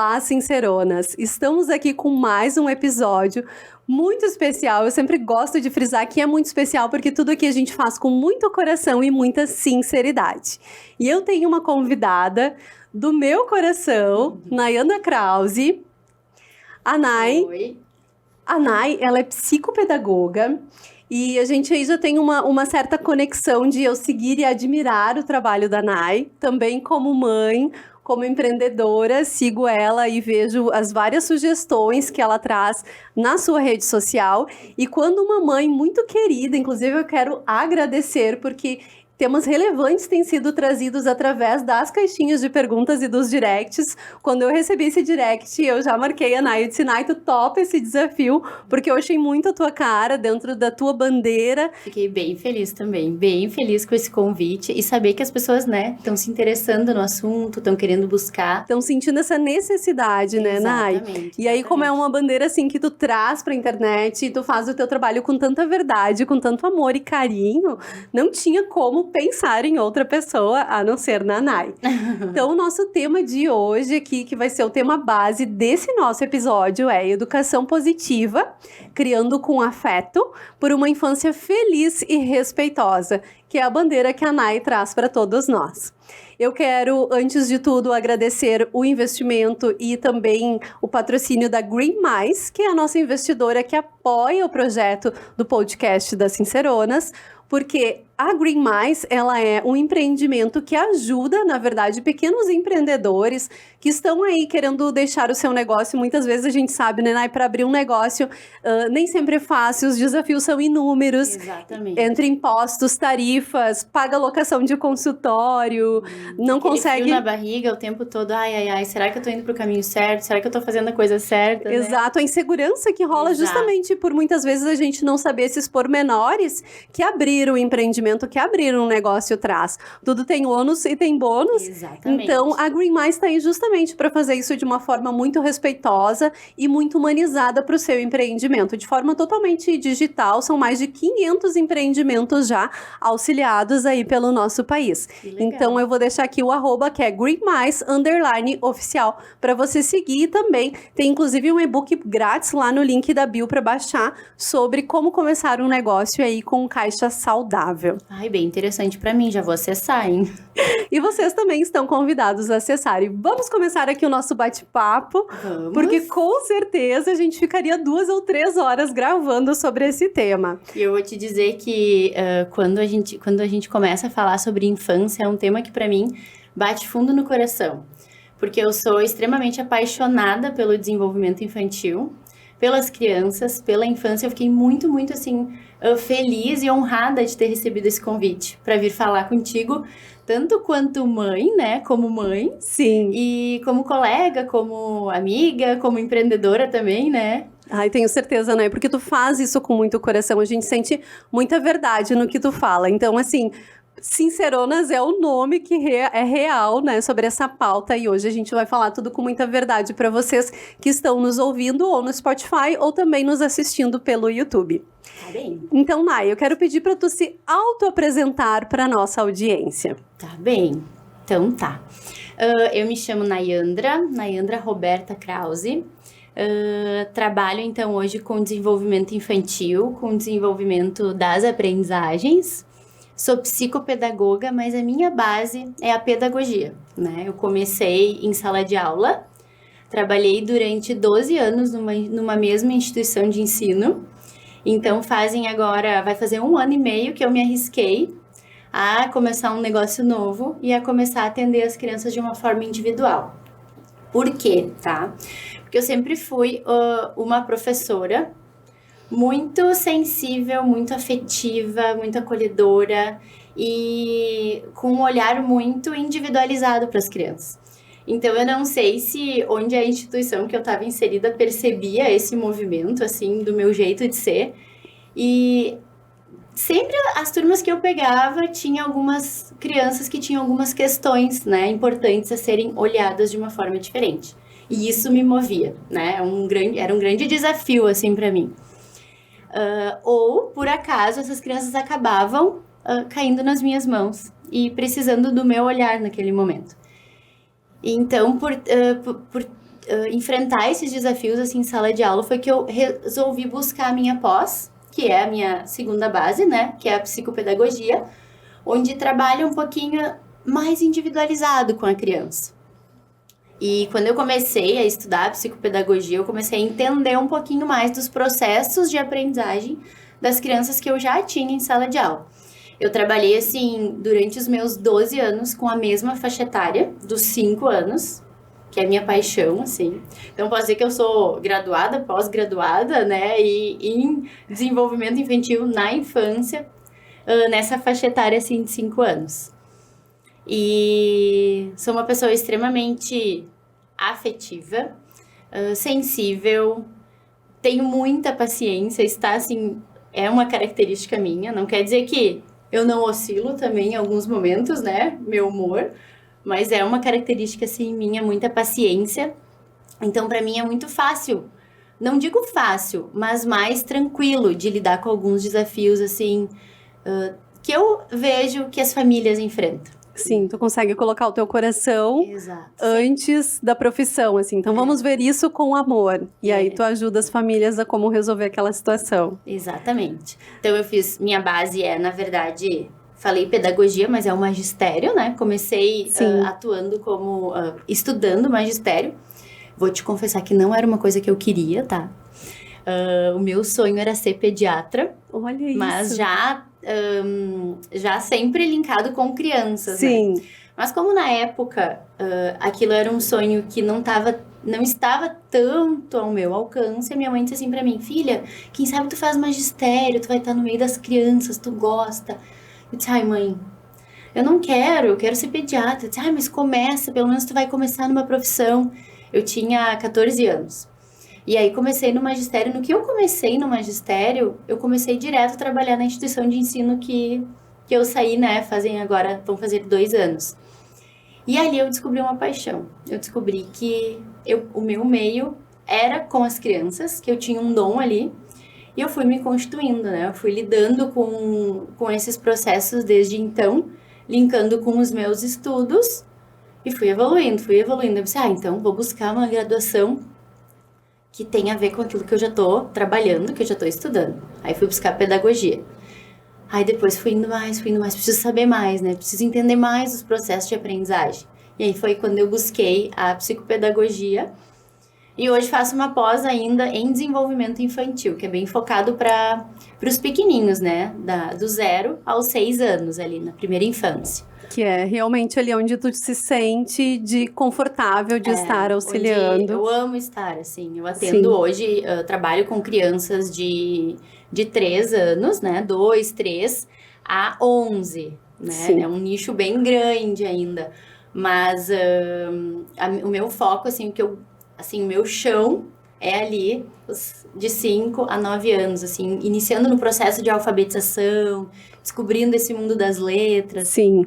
Olá, sinceronas! Estamos aqui com mais um episódio muito especial. Eu sempre gosto de frisar que é muito especial porque tudo aqui a gente faz com muito coração e muita sinceridade. E eu tenho uma convidada do meu coração, Nayandra Krause. A Nay. Oi. A Nay, ela é psicopedagoga. E a gente aí já tem uma certa conexão de eu seguir e admirar o trabalho da Nay, também como mãe, como empreendedora, sigo ela e vejo as várias sugestões que ela traz na sua rede social. E quando uma mãe muito querida, inclusive eu quero agradecer, porque temas relevantes têm sido trazidos através das caixinhas de perguntas e dos directs. Quando eu recebi esse direct, eu já marquei a Nay e disse, Nay, tu topa esse desafio, porque eu achei muito a tua cara dentro da tua bandeira. Fiquei bem feliz também, bem feliz com esse convite e saber que as pessoas, né, estão se interessando no assunto, estão querendo buscar. Estão sentindo essa necessidade, né, Nay? Exatamente. E aí, como é uma bandeira, assim, que tu traz pra internet e tu faz o teu trabalho com tanta verdade, com tanto amor e carinho, não tinha como pensar em outra pessoa a não ser na Nay. Então, o nosso tema de hoje aqui, que vai ser o tema base desse nosso episódio, é educação positiva, criando com afeto por uma infância feliz e respeitosa, que é a bandeira que a Nay traz para todos nós. Eu quero, antes de tudo, agradecer o investimento e também o patrocínio da Green Mais, que é a nossa investidora que apoia o projeto do podcast das Sinceronas, porque a Green Mais, ela é um empreendimento que ajuda, na verdade, pequenos empreendedores que estão aí querendo deixar o seu negócio. Muitas vezes a gente sabe, né, Nay, para abrir um negócio nem sempre é fácil, os desafios são inúmeros. Exatamente. Entre impostos, tarifas, paga locação de consultório, não consegue... frio na barriga o tempo todo, ai, será que eu tô indo pro caminho certo? Será que eu tô fazendo a coisa certa? Exato, né? A insegurança que rola justamente por muitas vezes a gente não saber esses pormenores que abrir o empreendimento, que abrir um negócio traz. Tudo tem ônus e tem bônus. Exatamente. Então, a Green Mais está aí justamente para fazer isso de uma forma muito respeitosa e muito humanizada para o seu empreendimento, de forma totalmente digital. São mais de 500 empreendimentos já auxiliados aí pelo nosso país. Então, eu vou deixar aqui o arroba, que é greenmais_oficial, para você seguir. E também tem, inclusive, um e-book grátis lá no link da bio para baixar sobre como começar um negócio aí com caixa saudável. Ai, bem interessante para mim, já vou acessar, hein? E vocês também estão convidados a acessarem. Vamos começar aqui o nosso bate-papo, porque com certeza a gente ficaria 2 ou 3 horas gravando sobre esse tema. E eu vou te dizer que quando a gente começa a falar sobre infância, é um tema que para mim bate fundo no coração, porque eu sou extremamente apaixonada pelo desenvolvimento infantil, pelas crianças, pela infância. Eu fiquei muito, muito, assim, feliz e honrada de ter recebido esse convite para vir falar contigo, tanto quanto mãe, né, como mãe. Sim. E como colega, como amiga, como empreendedora também, né? Ai, tenho certeza, né? Porque tu faz isso com muito coração, a gente sente muita verdade no que tu fala. Então, assim... Sinceronas é o nome que é real, né, sobre essa pauta, e hoje a gente vai falar tudo com muita verdade para vocês que estão nos ouvindo ou no Spotify ou também nos assistindo pelo YouTube. Tá bem. Então, Nay, eu quero pedir para tu se auto-apresentar para nossa audiência. Tá bem, então tá. Eu me chamo Nayandra Roberta Krause. Trabalho então hoje com desenvolvimento infantil, com desenvolvimento das aprendizagens. Sou psicopedagoga, mas a minha base é a pedagogia, né? Eu comecei em sala de aula, trabalhei durante 12 anos numa mesma instituição de ensino. Então vai fazer 1 ano e meio que eu me arrisquei a começar um negócio novo e a começar a atender as crianças de uma forma individual. Por quê, tá? Porque eu sempre fui uma professora muito sensível, muito afetiva, muito acolhedora e com um olhar muito individualizado para as crianças. Então, eu não sei se onde a instituição que eu estava inserida percebia esse movimento, assim, do meu jeito de ser. E sempre as turmas que eu pegava, tinha algumas crianças que tinham algumas questões, né, importantes a serem olhadas de uma forma diferente. E isso me movia, né? Era um grande desafio, assim, para mim. Ou, por acaso, essas crianças acabavam caindo nas minhas mãos e precisando do meu olhar naquele momento. Então, por enfrentar esses desafios, assim, em sala de aula, foi que eu resolvi buscar a minha pós, que é a minha segunda base, né? Que é a psicopedagogia, onde trabalha um pouquinho mais individualizado com a criança. E quando eu comecei a estudar psicopedagogia, eu comecei a entender um pouquinho mais dos processos de aprendizagem das crianças que eu já tinha em sala de aula. Eu trabalhei, assim, durante os meus 12 anos com a mesma faixa etária, dos 5 anos, que é a minha paixão, assim. Então, posso dizer que eu sou graduada, pós-graduada, né? E em desenvolvimento infantil na infância, nessa faixa etária, assim, de 5 anos. E sou uma pessoa extremamente afetiva, sensível, tenho muita paciência, está assim, é uma característica minha, não quer dizer que eu não oscilo também em alguns momentos, né, meu humor, mas é uma característica assim minha, muita paciência, então para mim é muito fácil, não digo fácil, mas mais tranquilo de lidar com alguns desafios assim, que eu vejo que as famílias enfrentam. Sim, tu consegue colocar o teu coração Exato. antes da profissão, assim. Então, vamos ver isso com amor. E aí, tu ajuda as famílias a como resolver aquela situação. Exatamente. Então, eu fiz... Minha base na verdade... Falei pedagogia, mas é o magistério, né? Comecei atuando como... estudando magistério. Vou te confessar que não era uma coisa que eu queria, tá? O meu sonho era ser pediatra. Olha isso. Mas já sempre linkado com crianças, Sim. Né? Mas como na época aquilo era um sonho que não estava tanto ao meu alcance, a minha mãe disse assim pra mim, filha, quem sabe tu faz magistério, tu vai estar no meio das crianças, tu gosta. Eu disse, ai mãe, eu quero ser pediatra. Eu disse, ai, mas começa, pelo menos tu vai começar numa profissão. Eu tinha 14 anos. E aí comecei no magistério. No que eu comecei no magistério, eu comecei direto a trabalhar na instituição de ensino que eu saí, né? Vão fazer 2 anos. E ali eu descobri uma paixão. Eu descobri que o meu meio era com as crianças, que eu tinha um dom ali. E eu fui me constituindo, né? Eu fui lidando com esses processos desde então, linkando com os meus estudos e fui evoluindo. Eu disse, então vou buscar uma graduação que tem a ver com aquilo que eu já tô trabalhando, que eu já tô estudando. Aí fui buscar pedagogia. Aí depois fui indo mais, preciso saber mais, né? Preciso entender mais os processos de aprendizagem. E aí foi quando eu busquei a psicopedagogia. E hoje faço uma pós ainda em desenvolvimento infantil, que é bem focado para os pequenininhos, né? Do 0 aos 6 anos, ali na primeira infância. Que é realmente ali onde tu se sente confortável de estar auxiliando. Eu amo estar, assim. Eu atendo hoje, trabalho com crianças de 3 anos, né? 2, 3 a 11, né? Sim. É um nicho bem grande ainda. Mas o meu foco, assim, o meu chão é ali de 5 a 9 anos, assim, iniciando no processo de alfabetização, descobrindo esse mundo das letras. Sim.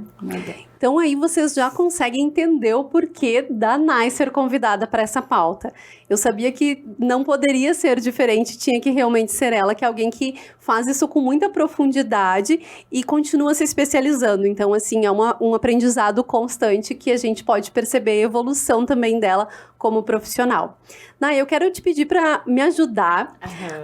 Então aí vocês já conseguem entender o porquê da Nai ser convidada para essa pauta. Eu sabia que não poderia ser diferente, tinha que realmente ser ela, que é alguém que faz isso com muita profundidade e continua se especializando. Então, assim, é um aprendizado constante que a gente pode perceber a evolução também dela como profissional. Nai, eu quero te pedir para me ajudar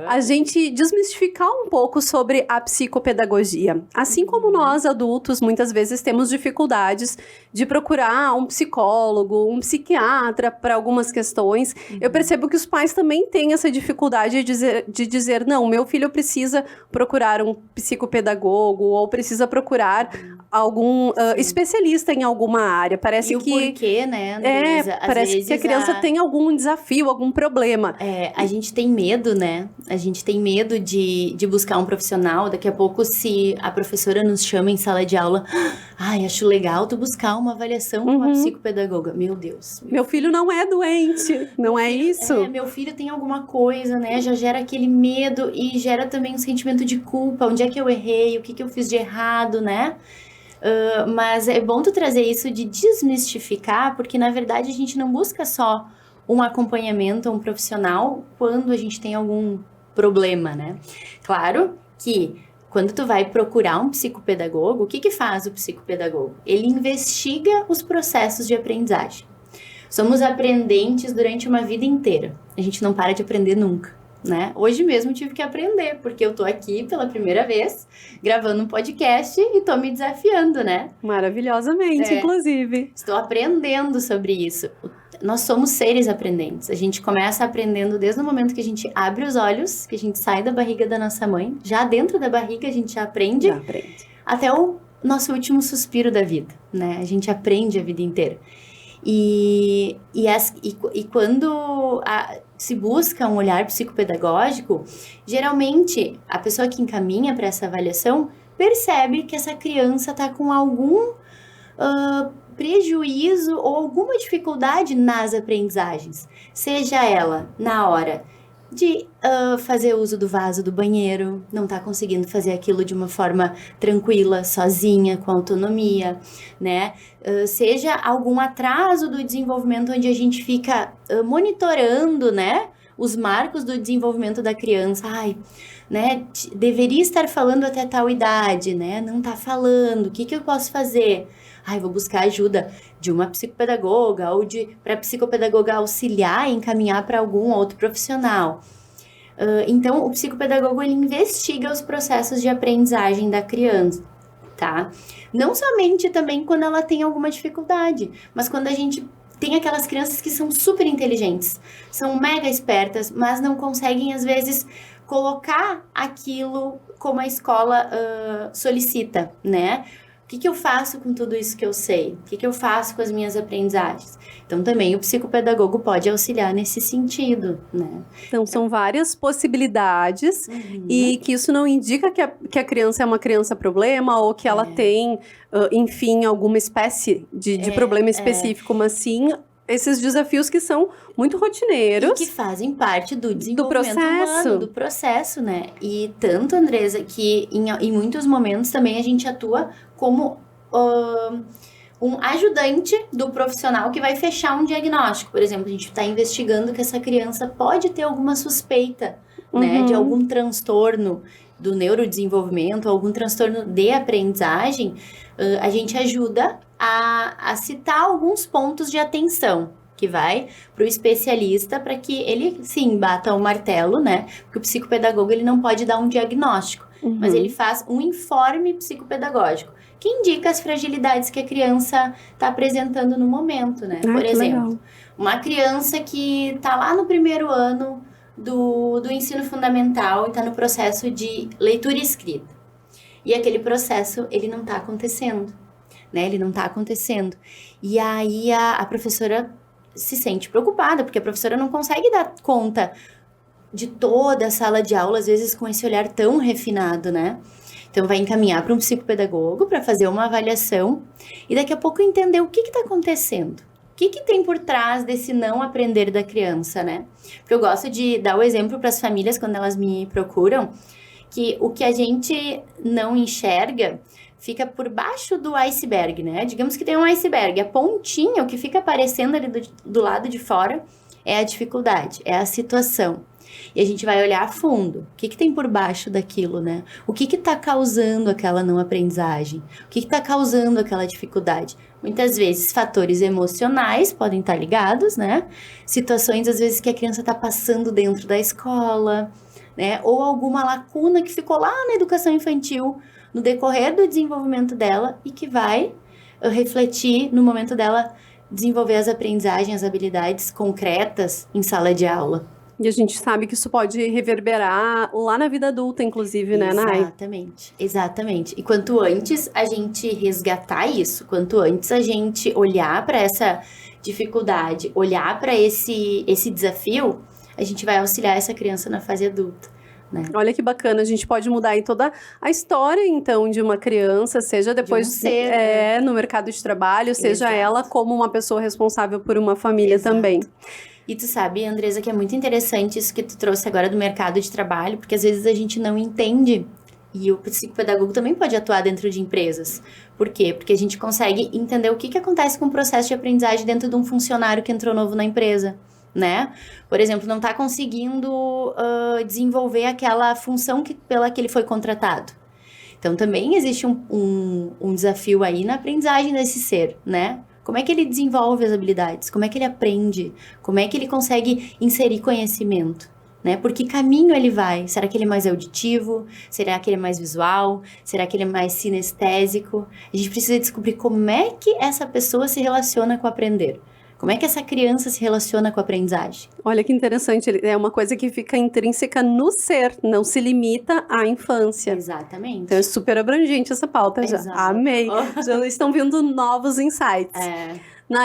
a gente desmistificar um pouco sobre a psicopedagogia. Assim como nós, adultos, muitas vezes temos dificuldades de procurar um psicólogo, um psiquiatra para algumas questões, eu percebo que os pais também têm essa dificuldade de dizer, não, meu filho precisa procurar um psicopedagogo ou precisa procurar algum especialista em alguma área. Parece que... E o porquê, né, Andresa? Parece que a criança tem algum desafio, algum problema. A gente tem medo, né? A gente tem medo de buscar um profissional. Daqui a pouco, se a professora nos chama em sala de aula, acho legal tu buscar uma avaliação com uma psicopedagoga. Meu Deus. Meu filho não é doente, não é isso? Meu filho tem alguma coisa, né? Já gera aquele medo e gera também um sentimento de culpa. Onde é que eu errei? O que eu fiz de errado, né? Mas é bom tu trazer isso de desmistificar, porque na verdade a gente não busca só um acompanhamento a um profissional quando a gente tem algum problema, né? Claro que quando tu vai procurar um psicopedagogo, o que faz o psicopedagogo? Ele investiga os processos de aprendizagem. somos aprendentes durante uma vida inteira. A gente não para de aprender nunca, né? Hoje mesmo tive que aprender, porque eu tô aqui pela primeira vez, gravando um podcast e tô me desafiando, né? Maravilhosamente, inclusive. Estou aprendendo sobre isso. Nós somos seres aprendentes. A gente começa aprendendo desde o momento que a gente abre os olhos, que a gente sai da barriga da nossa mãe. Já dentro da barriga a gente já aprende. Até o nosso último suspiro da vida, né? A gente aprende a vida inteira. E quando se busca um olhar psicopedagógico, geralmente a pessoa que encaminha para essa avaliação percebe que essa criança está com algum prejuízo ou alguma dificuldade nas aprendizagens, seja ela na hora de fazer uso do vaso do banheiro, não tá conseguindo fazer aquilo de uma forma tranquila, sozinha, com autonomia, né? Seja algum atraso do desenvolvimento onde a gente fica monitorando, né? Os marcos do desenvolvimento da criança. Ai, né? Deveria estar falando até tal idade, né? Não tá falando, o que eu posso fazer? Ai, vou buscar ajuda de uma psicopedagoga ou para a psicopedagoga auxiliar e encaminhar para algum outro profissional. Então, o psicopedagogo, ele investiga os processos de aprendizagem da criança, tá? Não somente também quando ela tem alguma dificuldade, mas quando a gente tem aquelas crianças que são super inteligentes, são mega espertas, mas não conseguem, às vezes, colocar aquilo como a escola solicita, né? O que eu faço com tudo isso que eu sei? O que eu faço com as minhas aprendizagens? Então, também o psicopedagogo pode auxiliar nesse sentido, né? Então, são várias possibilidades e que isso não indica que a criança é uma criança problema ou que ela tem, enfim, alguma espécie de problema específico, mas sim esses desafios que são muito rotineiros. E que fazem parte do desenvolvimento humano, do processo, né? E tanto, Andresa, que em muitos momentos também a gente atua como um ajudante do profissional que vai fechar um diagnóstico. Por exemplo, a gente está investigando que essa criança pode ter alguma suspeita, né? De algum transtorno do neurodesenvolvimento, algum transtorno de aprendizagem. A gente ajuda a citar alguns pontos de atenção, que vai para o especialista para que ele, sim, bata o martelo, né? Porque o psicopedagogo, ele não pode dar um diagnóstico, mas ele faz um informe psicopedagógico, que indica as fragilidades que a criança está apresentando no momento, né? Por exemplo, uma criança que está lá no primeiro ano do ensino fundamental e está no processo de leitura e escrita. E aquele processo, ele não está acontecendo, né? Ele não está acontecendo. E aí a professora se sente preocupada, porque a professora não consegue dar conta de toda a sala de aula, às vezes com esse olhar tão refinado, né? Então, vai encaminhar para um psicopedagogo para fazer uma avaliação e daqui a pouco entender o que está acontecendo. O que tem por trás desse não aprender da criança, né? Porque eu gosto de dar o exemplo para as famílias quando elas me procuram, que o que a gente não enxerga fica por baixo do iceberg, né? Digamos que tem um iceberg, a pontinha, o que fica aparecendo ali do lado de fora é a dificuldade, é a situação. E a gente vai olhar a fundo, o que tem por baixo daquilo, né? O que está causando aquela não aprendizagem? O que está causando aquela dificuldade? Muitas vezes, fatores emocionais podem estar ligados, né? Situações, às vezes, que a criança está passando dentro da escola, né? Ou alguma lacuna que ficou lá na educação infantil, no decorrer do desenvolvimento dela e que vai refletir no momento dela desenvolver as aprendizagens, as habilidades concretas em sala de aula. E a gente sabe que isso pode reverberar lá na vida adulta, inclusive, né, Nay? Exatamente. E quanto antes a gente resgatar isso, quanto antes a gente olhar para essa dificuldade, olhar para esse desafio, a gente vai auxiliar essa criança na fase adulta, né? Olha que bacana, a gente pode mudar aí toda a história, então, de uma criança, seja depois de um ser, no mercado de trabalho, seja ela como uma pessoa responsável por uma família também. E tu sabe, Andresa, que é muito interessante isso que tu trouxe agora do mercado de trabalho, porque às vezes a gente não entende, e o psicopedagogo também pode atuar dentro de empresas. Por quê? Porque a gente consegue entender o que acontece com o processo de aprendizagem dentro de um funcionário que entrou novo na empresa, né? Por exemplo, não está conseguindo desenvolver aquela função pela que ele foi contratado. Então, também existe um desafio aí na aprendizagem desse ser, né? Como é que ele desenvolve as habilidades? Como é que ele aprende? Como é que ele consegue inserir conhecimento? Né? Por que caminho ele vai? Será que ele é mais auditivo? Será que ele é mais visual? Será que ele é mais sinestésico? A gente precisa descobrir como é que essa pessoa se relaciona com o aprender. Como é que essa criança se relaciona com a aprendizagem? Olha que interessante, é uma coisa que fica intrínseca no ser, não se limita à infância. Exatamente. Então é super abrangente essa pauta já. Exato. Amei. Já estão vindo novos insights.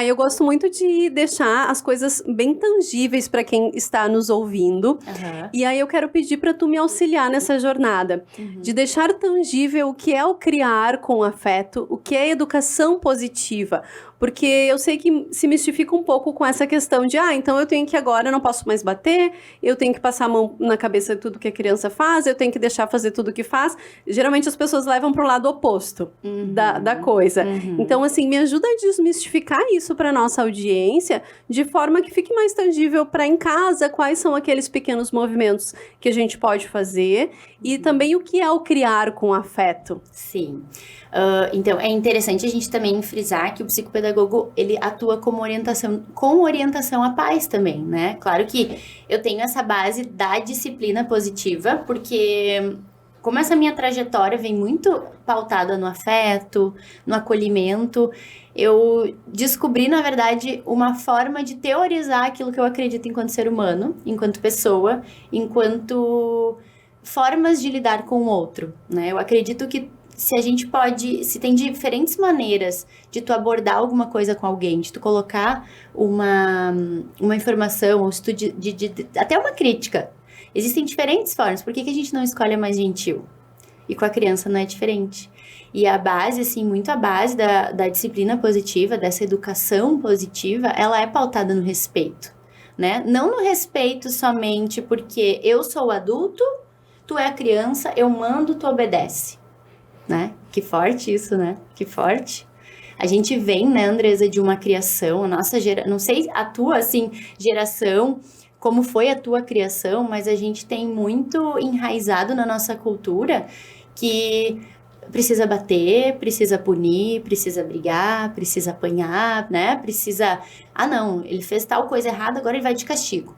Eu gosto muito de deixar as coisas bem tangíveis para quem está nos ouvindo. E aí eu quero pedir para tu me auxiliar nessa jornada. De deixar tangível o que é o criar com afeto, o que é educação positiva. Porque eu sei que se mistifica um pouco com essa questão de, então eu tenho que agora, não posso mais bater, eu tenho que passar a mão na cabeça de tudo que a criança faz, eu tenho que deixar fazer tudo que faz. Geralmente as pessoas levam para o lado oposto da coisa. Então, assim, me ajuda a desmistificar isso para nossa audiência, de forma que fique mais tangível para em casa, quais são aqueles pequenos movimentos que a gente pode fazer, e também o que é o criar com afeto. Sim. Então, é interessante a gente também frisar que o psicopedagogo, ele atua com orientação à pais também, né? Claro que eu tenho essa base da disciplina positiva, porque como essa minha trajetória vem muito pautada no afeto, no acolhimento, eu descobri, na verdade, uma forma de teorizar aquilo que eu acredito enquanto ser humano, enquanto pessoa, enquanto formas de lidar com o outro, né? Eu acredito que se tem diferentes maneiras de tu abordar alguma coisa com alguém, de tu colocar uma informação, ou até uma crítica. Existem diferentes formas. Por que a gente não escolhe a mais gentil? E com a criança não é diferente. E a base, assim, muito a base da disciplina positiva, dessa educação positiva, ela é pautada no respeito, né? Não no respeito somente porque eu sou o adulto, tu é a criança, eu mando, tu obedece. Né? Que forte isso, né? Que forte. A gente vem, né, Andresa, de uma criação, a nossa geração, não sei a tua, assim, geração, como foi a tua criação, mas a gente tem muito enraizado na nossa cultura que precisa bater, precisa punir, precisa brigar, precisa apanhar, né? Precisa... não, ele fez tal coisa errada, agora ele vai de castigo.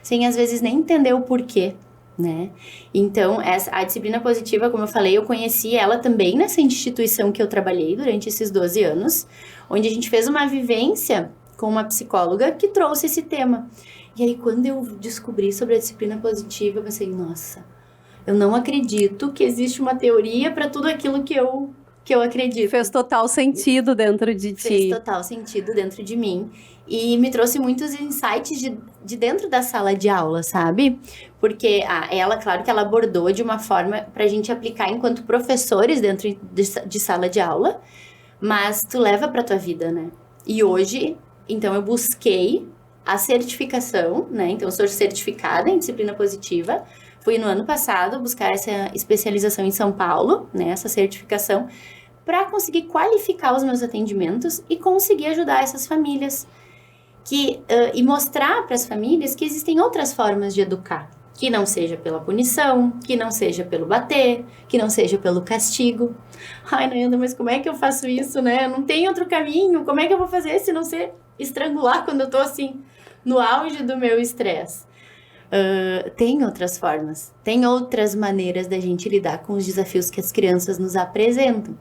Sem, às vezes, nem entender o porquê. Né? Então, a disciplina positiva, como eu falei, eu conheci ela também nessa instituição que eu trabalhei durante esses 12 anos, onde a gente fez uma vivência com uma psicóloga que trouxe esse tema. E aí, quando eu descobri sobre a disciplina positiva, eu pensei, nossa, eu não acredito que existe uma teoria para tudo aquilo que eu acredito. Fez total sentido dentro de ti. Fez total sentido dentro de mim. E me trouxe muitos insights de dentro da sala de aula, sabe? Porque ela, claro que ela abordou de uma forma pra gente aplicar enquanto professores dentro de sala de aula, mas tu leva pra tua vida, né? E hoje, então eu busquei a certificação, né? Então eu sou certificada em disciplina positiva. Fui no ano passado buscar essa especialização em São Paulo, né? Essa certificação, para conseguir qualificar os meus atendimentos e conseguir ajudar essas famílias. E mostrar para as famílias que existem outras formas de educar, que não seja pela punição, que não seja pelo bater, que não seja pelo castigo. Ai, Nayanda, mas como é que eu faço isso, né? Não tem outro caminho, como é que eu vou fazer se não ser estrangular quando eu tô assim, no auge do meu estresse? Tem outras formas, tem outras maneiras da gente lidar com os desafios que as crianças nos apresentam.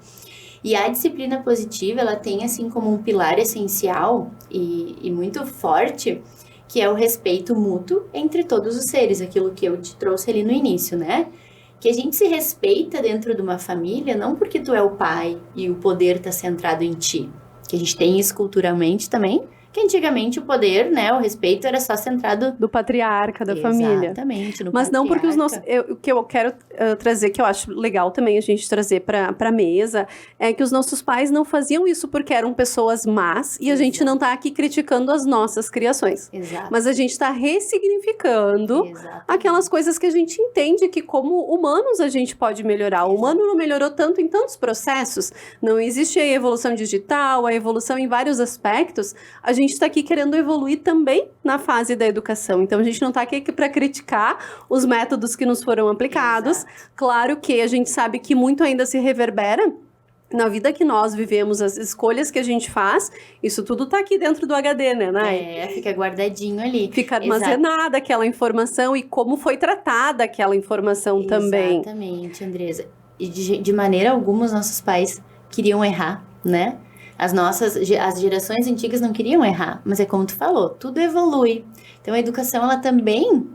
E a disciplina positiva, ela tem assim como um pilar essencial e muito forte, que é o respeito mútuo entre todos os seres, aquilo que eu te trouxe ali no início, né? Que a gente se respeita dentro de uma família, não porque tu é o pai e o poder está centrado em ti, que a gente tem isso culturalmente também, que antigamente o poder, né, o respeito era só centrado... Do patriarca, da família. Exatamente, no Mas patriarca. não porque o que eu quero trazer, que eu acho legal também a gente trazer pra mesa, é que os nossos pais não faziam isso porque eram pessoas más, e a gente não tá aqui criticando as nossas criações. Exato. Mas a gente tá ressignificando aquelas coisas que a gente entende que como humanos a gente pode melhorar. O humano não melhorou tanto em tantos processos, não existe a evolução digital, a evolução em vários aspectos, a gente está aqui querendo evoluir também na fase da educação. Então, a gente não está aqui para criticar os métodos que nos foram aplicados. Exato. Claro que a gente sabe que muito ainda se reverbera na vida que nós vivemos, as escolhas que a gente faz, isso tudo tá aqui dentro do HD, né, Nay? Fica guardadinho ali. Fica armazenada aquela informação e como foi tratada aquela informação também. Exatamente, Andresa. E de maneira alguma os nossos pais queriam errar, né? As gerações antigas não queriam errar, mas é como tu falou, tudo evolui. Então a educação, ela também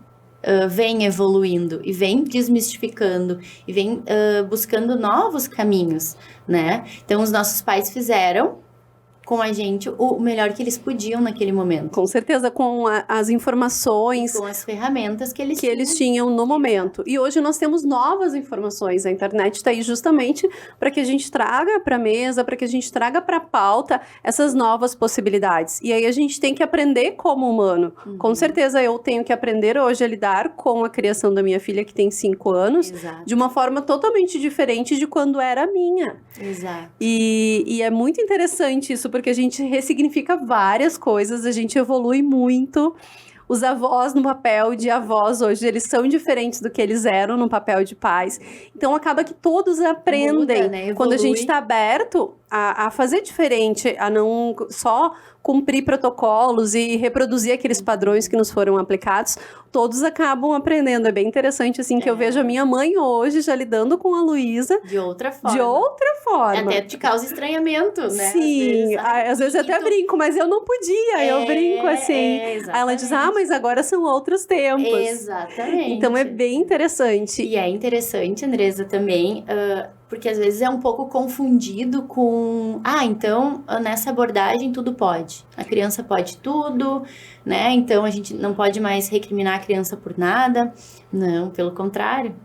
vem evoluindo e vem desmistificando e vem buscando novos caminhos, né? Então os nossos pais fizeram com a gente o melhor que eles podiam naquele momento. Com certeza, com as informações... Com as ferramentas que eles tinham no momento. E hoje nós temos novas informações. A internet está aí justamente para que a gente traga para a mesa, para que a gente traga para a pauta essas novas possibilidades. E aí a gente tem que aprender como humano. Com certeza eu tenho que aprender hoje a lidar com a criação da minha filha, que tem 5 anos, de uma forma totalmente diferente de quando era a minha. Exato. E é muito interessante isso, porque a gente ressignifica várias coisas, a gente evolui muito. Os avós no papel de avós hoje, eles são diferentes do que eles eram no papel de pais. Então, acaba que todos aprendem. Muda, né? Quando a gente está aberto a fazer diferente, a não só cumprir protocolos e reproduzir aqueles padrões que nos foram aplicados, todos acabam aprendendo. É bem interessante, assim, que eu vejo a minha mãe hoje já lidando com a Luísa. De outra forma. De outra forma. Até te causa estranhamento, né? Sim, às vezes eu até brinco, mas eu não podia, eu brinco assim. Aí ela diz, mas agora são outros tempos. Exatamente. Então é bem interessante. E é interessante, Andresa, também, porque às vezes é um pouco confundido com... então, nessa abordagem tudo pode. A criança pode tudo, né? Então, a gente não pode mais recriminar a criança por nada. Não, pelo contrário.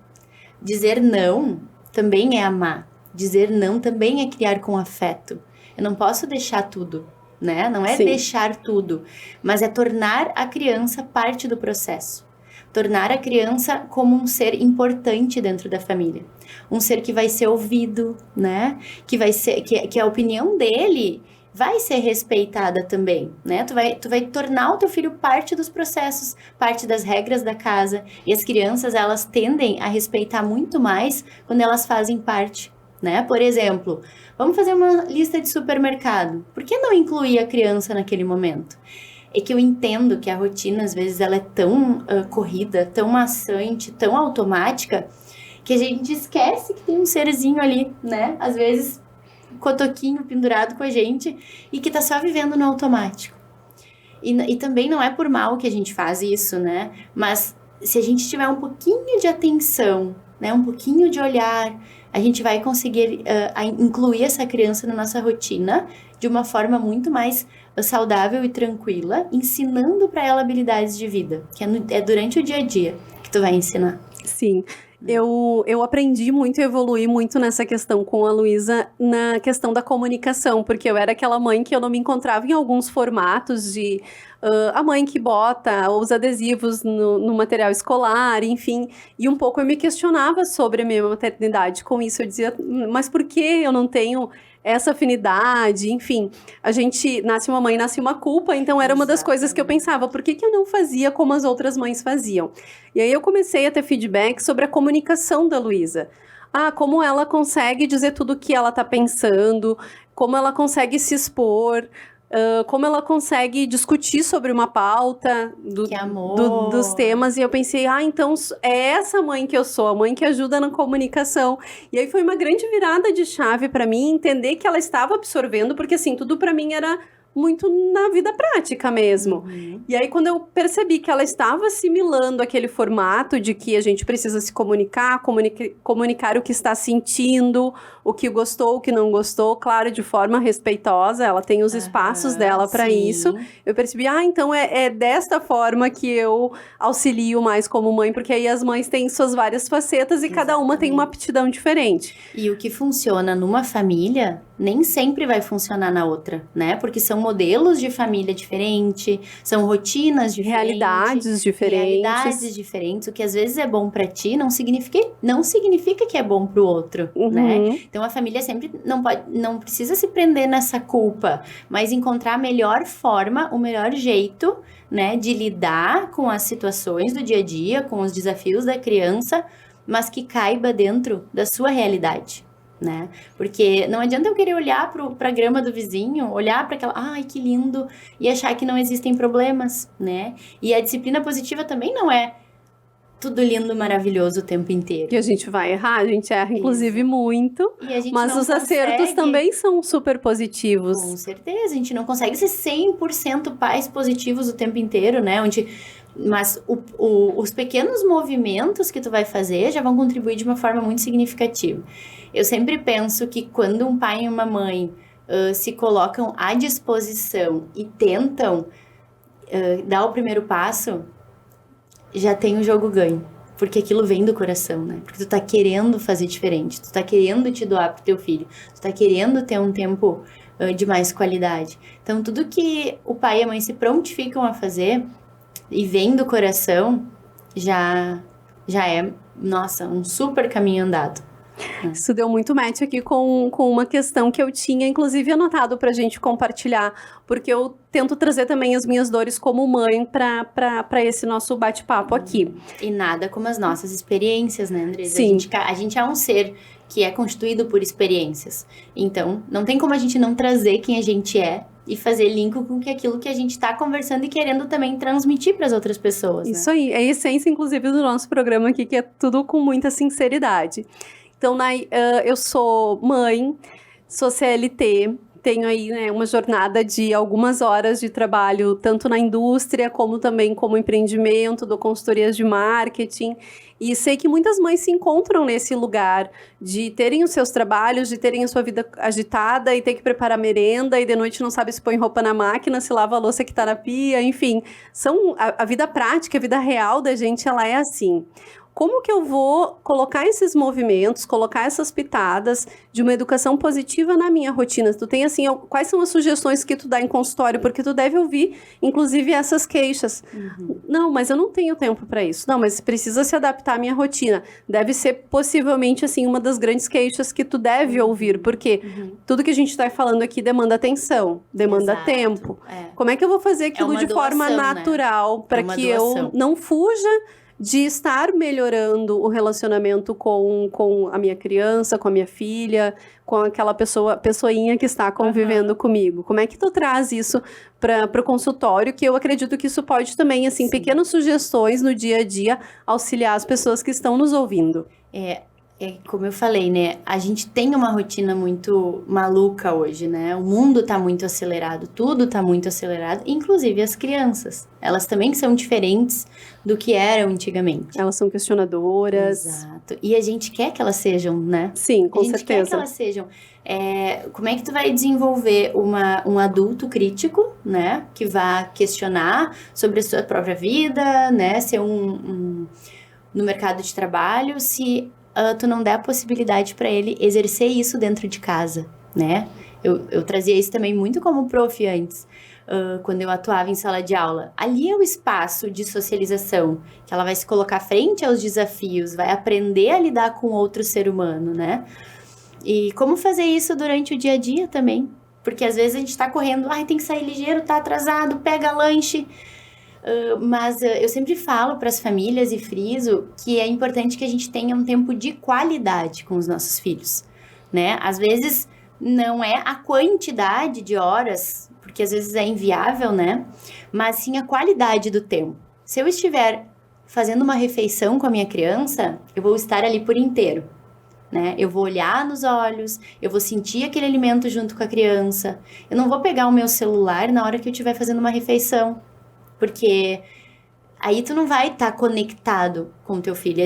Dizer não também é amar. Dizer não também é criar com afeto. Eu não posso deixar tudo, né? Não é deixar tudo, mas é tornar a criança parte do processo. Tornar a criança como um ser importante dentro da família. Um ser que vai ser ouvido, né? Que a opinião dele vai ser respeitada também, né? Tu vai tornar o teu filho parte dos processos, parte das regras da casa. E as crianças, elas tendem a respeitar muito mais quando elas fazem parte, né? Por exemplo, vamos fazer uma lista de supermercado. Por que não incluir a criança naquele momento? É que eu entendo que a rotina, às vezes, ela é tão corrida, tão maçante, tão automática, que a gente esquece que tem um serzinho ali, né? Às vezes, cotoquinho pendurado com a gente e que tá só vivendo no automático. E também não é por mal que a gente faz isso, né? Mas se a gente tiver um pouquinho de atenção, né? Um pouquinho de olhar, a gente vai conseguir incluir essa criança na nossa rotina de uma forma muito mais saudável e tranquila, ensinando para ela habilidades de vida, que é durante o dia a dia que tu vai ensinar. Sim. Eu aprendi muito e evolui muito nessa questão com a Luísa, na questão da comunicação, porque eu era aquela mãe que eu não me encontrava em alguns formatos de a mãe que bota os adesivos no material escolar, enfim, e um pouco eu me questionava sobre a minha maternidade com isso. Eu dizia, mas por que eu não tenho essa afinidade, enfim, a gente nasce uma mãe, nasce uma culpa, então era uma das coisas que eu pensava, por que eu não fazia como as outras mães faziam? E aí eu comecei a ter feedback sobre a comunicação da Luísa. Como ela consegue dizer tudo o que ela tá pensando, como ela consegue se expor, como ela consegue discutir sobre uma pauta dos temas, e eu pensei, então é essa mãe que eu sou, a mãe que ajuda na comunicação. E aí foi uma grande virada de chave para mim, entender que ela estava absorvendo, porque assim, tudo para mim era muito na vida prática mesmo. E aí, quando eu percebi que ela estava assimilando aquele formato de que a gente precisa se comunicar o que está sentindo, o que gostou, o que não gostou, claro, de forma respeitosa, ela tem os espaços dela para isso. Eu percebi, então é desta forma que eu auxilio mais como mãe, porque aí as mães têm suas várias facetas e cada uma tem uma aptidão diferente. E o que funciona numa família nem sempre vai funcionar na outra, né? Porque são modelos de família diferentes, são rotinas diferentes. Realidades diferentes. O que às vezes é bom pra ti não significa que é bom pro outro, né? Então a família sempre não precisa se prender nessa culpa, mas encontrar a melhor forma, o melhor jeito, né? De lidar com as situações do dia a dia, com os desafios da criança, mas que caiba dentro da sua realidade. né? Porque não adianta eu querer olhar pra grama do vizinho, olhar para aquela, ai, que lindo, e achar que não existem problemas, né? E a disciplina positiva também não é tudo lindo, maravilhoso o tempo inteiro. Que a gente vai errar, a gente erra, inclusive, muito. E a gente mas não os acertos consegue... também são super positivos. Com certeza, a gente não consegue ser 100% pais positivos o tempo inteiro, né? Mas os pequenos movimentos que tu vai fazer já vão contribuir de uma forma muito significativa. Eu sempre penso que quando um pai e uma mãe se colocam à disposição e tentam dar o primeiro passo, já tem o jogo ganho. Porque aquilo vem do coração, né? Porque tu tá querendo fazer diferente, tu tá querendo te doar pro teu filho, tu tá querendo ter um tempo de mais qualidade. Então, tudo que o pai e a mãe se prontificam a fazer e vem do coração, já é, nossa, um super caminho andado. Isso deu muito match aqui com uma questão que eu tinha, inclusive, anotado pra gente compartilhar, porque eu tento trazer também as minhas dores como mãe pra esse nosso bate-papo aqui. E nada como as nossas experiências, né, Andresa? Sim. A gente é um ser que é constituído por experiências. Então, não tem como a gente não trazer quem a gente é e fazer link com aquilo que a gente está conversando e querendo também transmitir para as outras pessoas. Isso aí, é a essência, inclusive, do nosso programa aqui, que é tudo com muita sinceridade. Então, eu sou mãe, sou CLT, tenho aí, né, uma jornada de algumas horas de trabalho, tanto na indústria, como também como empreendimento, dou consultorias de marketing. E sei que muitas mães se encontram nesse lugar de terem os seus trabalhos, de terem a sua vida agitada e ter que preparar merenda, e de noite não sabe se põe roupa na máquina, se lava a louça que tá na pia, enfim. A vida prática, a vida real da gente, ela é assim. Como que eu vou colocar esses movimentos, colocar essas pitadas de uma educação positiva na minha rotina? Tu tem, assim, quais são as sugestões que tu dá em consultório? Porque tu deve ouvir, inclusive, essas queixas. Uhum. Não, mas eu não tenho tempo para isso. Não, mas precisa se adaptar à minha rotina. Deve ser, possivelmente, assim, uma das grandes queixas que tu deve ouvir. Porque tudo que a gente está falando aqui demanda atenção, demanda tempo. Como é que eu vou fazer aquilo de forma natural, para que eu não fuja de estar melhorando o relacionamento com a minha criança, com a minha filha, com aquela pessoinha que está convivendo comigo? Como é que tu traz isso para o consultório? Que eu acredito que isso pode também, assim, pequenas sugestões no dia a dia, auxiliar as pessoas que estão nos ouvindo. Como eu falei, né? A gente tem uma rotina muito maluca hoje, né? O mundo tá muito acelerado, tudo tá muito acelerado, inclusive as crianças. Elas também são diferentes do que eram antigamente. Elas são questionadoras. Exato. E a gente quer que elas sejam, né? Sim, com certeza. A gente quer que elas sejam. Como é que tu vai desenvolver um adulto crítico, né? Que vá questionar sobre a sua própria vida, né? Ser no mercado de trabalho, se tu não der a possibilidade para ele exercer isso dentro de casa, né? Eu trazia isso também muito como prof antes, quando eu atuava em sala de aula. Ali é o espaço de socialização, que ela vai se colocar frente aos desafios, vai aprender a lidar com outro ser humano, né? E como fazer isso durante o dia a dia também, porque às vezes a gente tá correndo, tem que sair ligeiro, tá atrasado, pega lanche. Mas eu sempre falo para as famílias e friso que é importante que a gente tenha um tempo de qualidade com os nossos filhos, né? Às vezes não é a quantidade de horas, porque às vezes é inviável, né? Mas sim a qualidade do tempo. Se eu estiver fazendo uma refeição com a minha criança, eu vou estar ali por inteiro, né? Eu vou olhar nos olhos, eu vou sentir aquele alimento junto com a criança. Eu não vou pegar o meu celular na hora que eu estiver fazendo uma refeição, porque aí tu não vai estar conectado com o teu filho.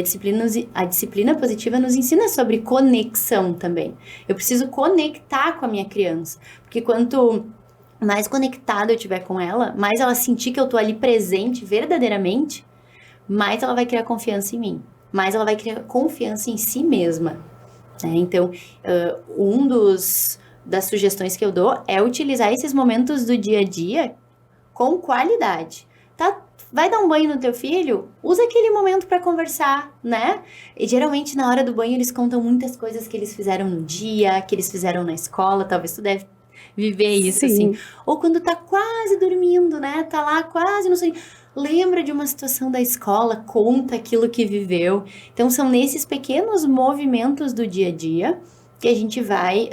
A disciplina positiva nos ensina sobre conexão também. Eu preciso conectar com a minha criança, porque quanto mais conectado eu tiver com ela, mais ela sentir que eu tô ali presente verdadeiramente, mais ela vai criar confiança em mim, mais ela vai criar confiança em si mesma. Então, das sugestões que eu dou é utilizar esses momentos do dia a dia com qualidade, tá? Vai dar um banho no teu filho? Usa aquele momento para conversar, né? E geralmente na hora do banho eles contam muitas coisas que eles fizeram no dia, que eles fizeram na escola, talvez tu deve viver isso, Sim. assim. Ou quando tá quase dormindo, né? Tá lá quase no sonho. Lembra de uma situação da escola, conta aquilo que viveu. Então são nesses pequenos movimentos do dia a dia que a gente vai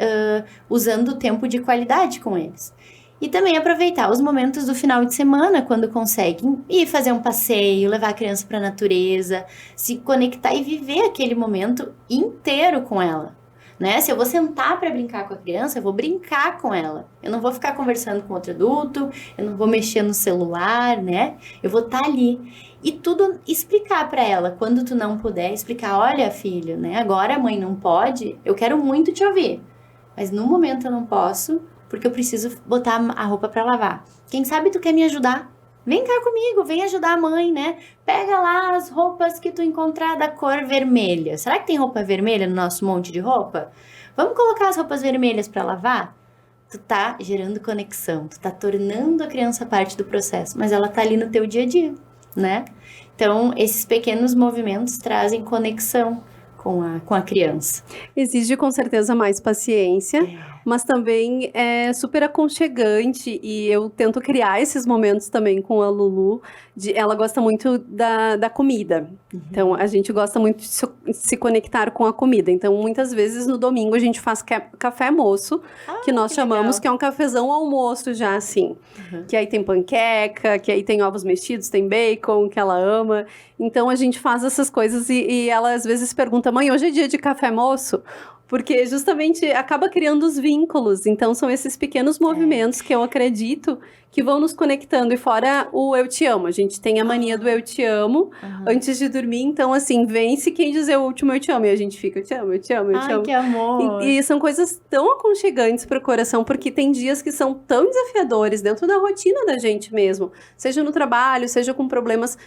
usando o tempo de qualidade com eles. E também aproveitar os momentos do final de semana, quando conseguem ir fazer um passeio, levar a criança para a natureza, se conectar e viver aquele momento inteiro com ela, né? Se eu vou sentar para brincar com a criança, eu vou brincar com ela. Eu não vou ficar conversando com outro adulto, eu não vou mexer no celular, né? Eu vou estar ali. E tudo explicar para ela, quando tu não puder, explicar, olha, filho, né? Agora a mãe não pode, eu quero muito te ouvir, mas no momento eu não posso, porque eu preciso botar a roupa para lavar. Quem sabe tu quer me ajudar? Vem cá comigo, vem ajudar a mãe, né? Pega lá as roupas que tu encontrar da cor vermelha. Será que tem roupa vermelha no nosso monte de roupa? Vamos colocar as roupas vermelhas para lavar? Tu tá gerando conexão, tu tá tornando a criança parte do processo, mas ela tá ali no teu dia a dia, né? Então, esses pequenos movimentos trazem conexão com a criança. Exige com certeza mais paciência, mas também é super aconchegante e eu tento criar esses momentos também com a Lulu. Ela gosta muito da comida, então a gente gosta muito de se conectar com a comida. Então muitas vezes no domingo a gente faz café moço, que nós chamamos, que é um cafezão almoço já assim. Que aí tem panqueca, que aí tem ovos mexidos, tem bacon, que ela ama. Então a gente faz essas coisas e ela às vezes pergunta: mãe, hoje é dia de café moço? Porque justamente acaba criando os vínculos. Então são esses pequenos movimentos que eu acredito que vão nos conectando. E fora o eu te amo. A gente tem a mania do eu te amo antes de dormir. Então, assim, vence quem dizer o último eu te amo. E a gente fica, eu te amo, eu te amo, eu te amo. Ai, que amor! E são coisas tão aconchegantes pro coração, porque tem dias que são tão desafiadores dentro da rotina da gente mesmo. Seja no trabalho, seja com problemas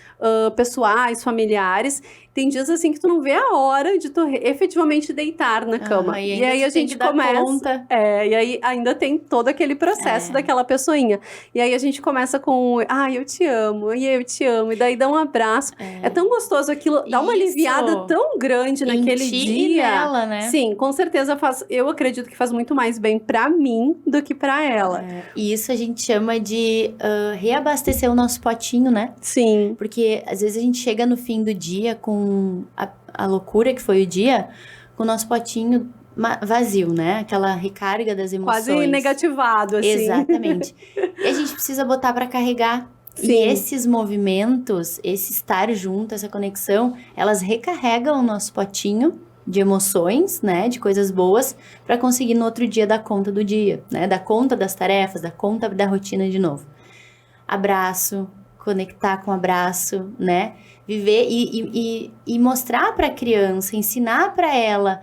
pessoais, familiares. Tem dias assim que tu não vê a hora de tu efetivamente deitar na cama. E aí a gente começa. E aí ainda tem todo aquele processo daquela pessoinha. E aí a gente começa com, eu te amo, e eu te amo. E daí dá um abraço. É tão gostoso aquilo, dá uma aliviada tão grande naquele dia. E nela, né? Sim, com certeza eu acredito que faz muito mais bem pra mim do que pra ela. E isso a gente chama de reabastecer o nosso potinho, né? Sim. Porque às vezes a gente chega no fim do dia com a loucura que foi o dia, com o nosso potinho vazio, né? Aquela recarga das emoções. Quase negativado, assim. Exatamente. E a gente precisa botar para carregar. Sim. E esses movimentos, esse estar junto, essa conexão, elas recarregam o nosso potinho de emoções, né? De coisas boas, para conseguir no outro dia dar conta do dia, né? Dar conta das tarefas, dar conta da rotina de novo. Abraço, conectar com abraço, né? Viver e mostrar para a criança, ensinar para ela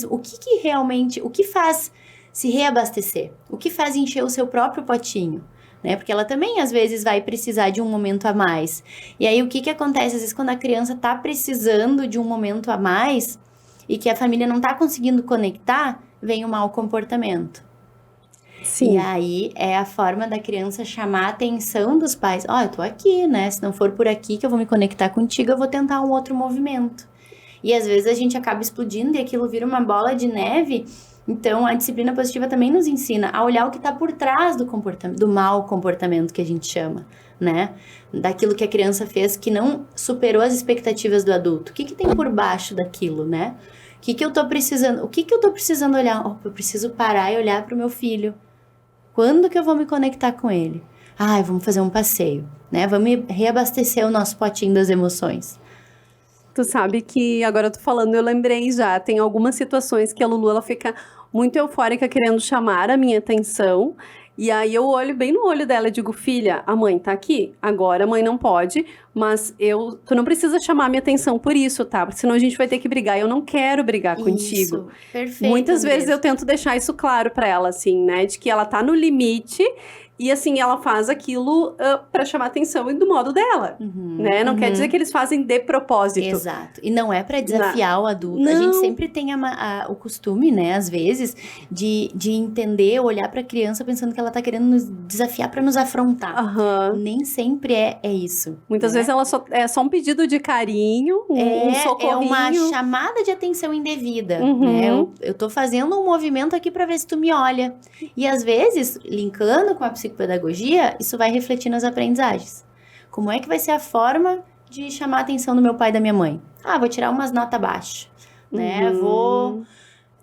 o que realmente, o que faz se reabastecer, o que faz encher o seu próprio potinho, né? Porque ela também às vezes vai precisar de um momento a mais. E aí o que acontece às vezes quando a criança tá precisando de um momento a mais e que a família não tá conseguindo conectar, vem o mau comportamento. Sim. E aí é a forma da criança chamar a atenção dos pais. Eu tô aqui, né? Se não for por aqui que eu vou me conectar contigo, eu vou tentar um outro movimento. E às vezes a gente acaba explodindo e aquilo vira uma bola de neve. Então a disciplina positiva também nos ensina a olhar o que tá por trás do comportamento, do mau comportamento que a gente chama, né? Daquilo que a criança fez que não superou as expectativas do adulto. O que tem por baixo daquilo, né? O que eu tô precisando? O que eu tô precisando olhar? Eu preciso parar e olhar pro meu filho. Quando que eu vou me conectar com ele? Vamos fazer um passeio, né? Vamos reabastecer o nosso potinho das emoções. Tu sabe que, agora eu tô falando, eu lembrei já, tem algumas situações que a Lulu, ela fica muito eufórica querendo chamar a minha atenção, e aí eu olho bem no olho dela e digo: filha, a mãe tá aqui, agora a mãe não pode, mas tu não precisa chamar a minha atenção por isso, tá? Porque senão a gente vai ter que brigar, e eu não quero brigar contigo. Perfeito. Muitas vezes eu tento deixar isso claro pra ela, assim, né? De que ela tá no limite. E assim, ela faz aquilo pra chamar atenção e do modo dela, né? Não quer dizer que eles fazem de propósito. Exato. E não é pra desafiar o adulto. Não. A gente sempre tem o costume, né, às vezes, de entender, olhar pra criança pensando que ela tá querendo nos desafiar pra nos afrontar. Nem sempre é isso. Muitas vezes ela é só um pedido de carinho, um socorrinho. É uma chamada de atenção indevida, né? Eu tô fazendo um movimento aqui pra ver se tu me olha. E às vezes, linkando com a psicopedagogia, isso vai refletir nas aprendizagens. Como é que vai ser a forma de chamar a atenção do meu pai e da minha mãe? Vou tirar umas notas baixas, né? Vou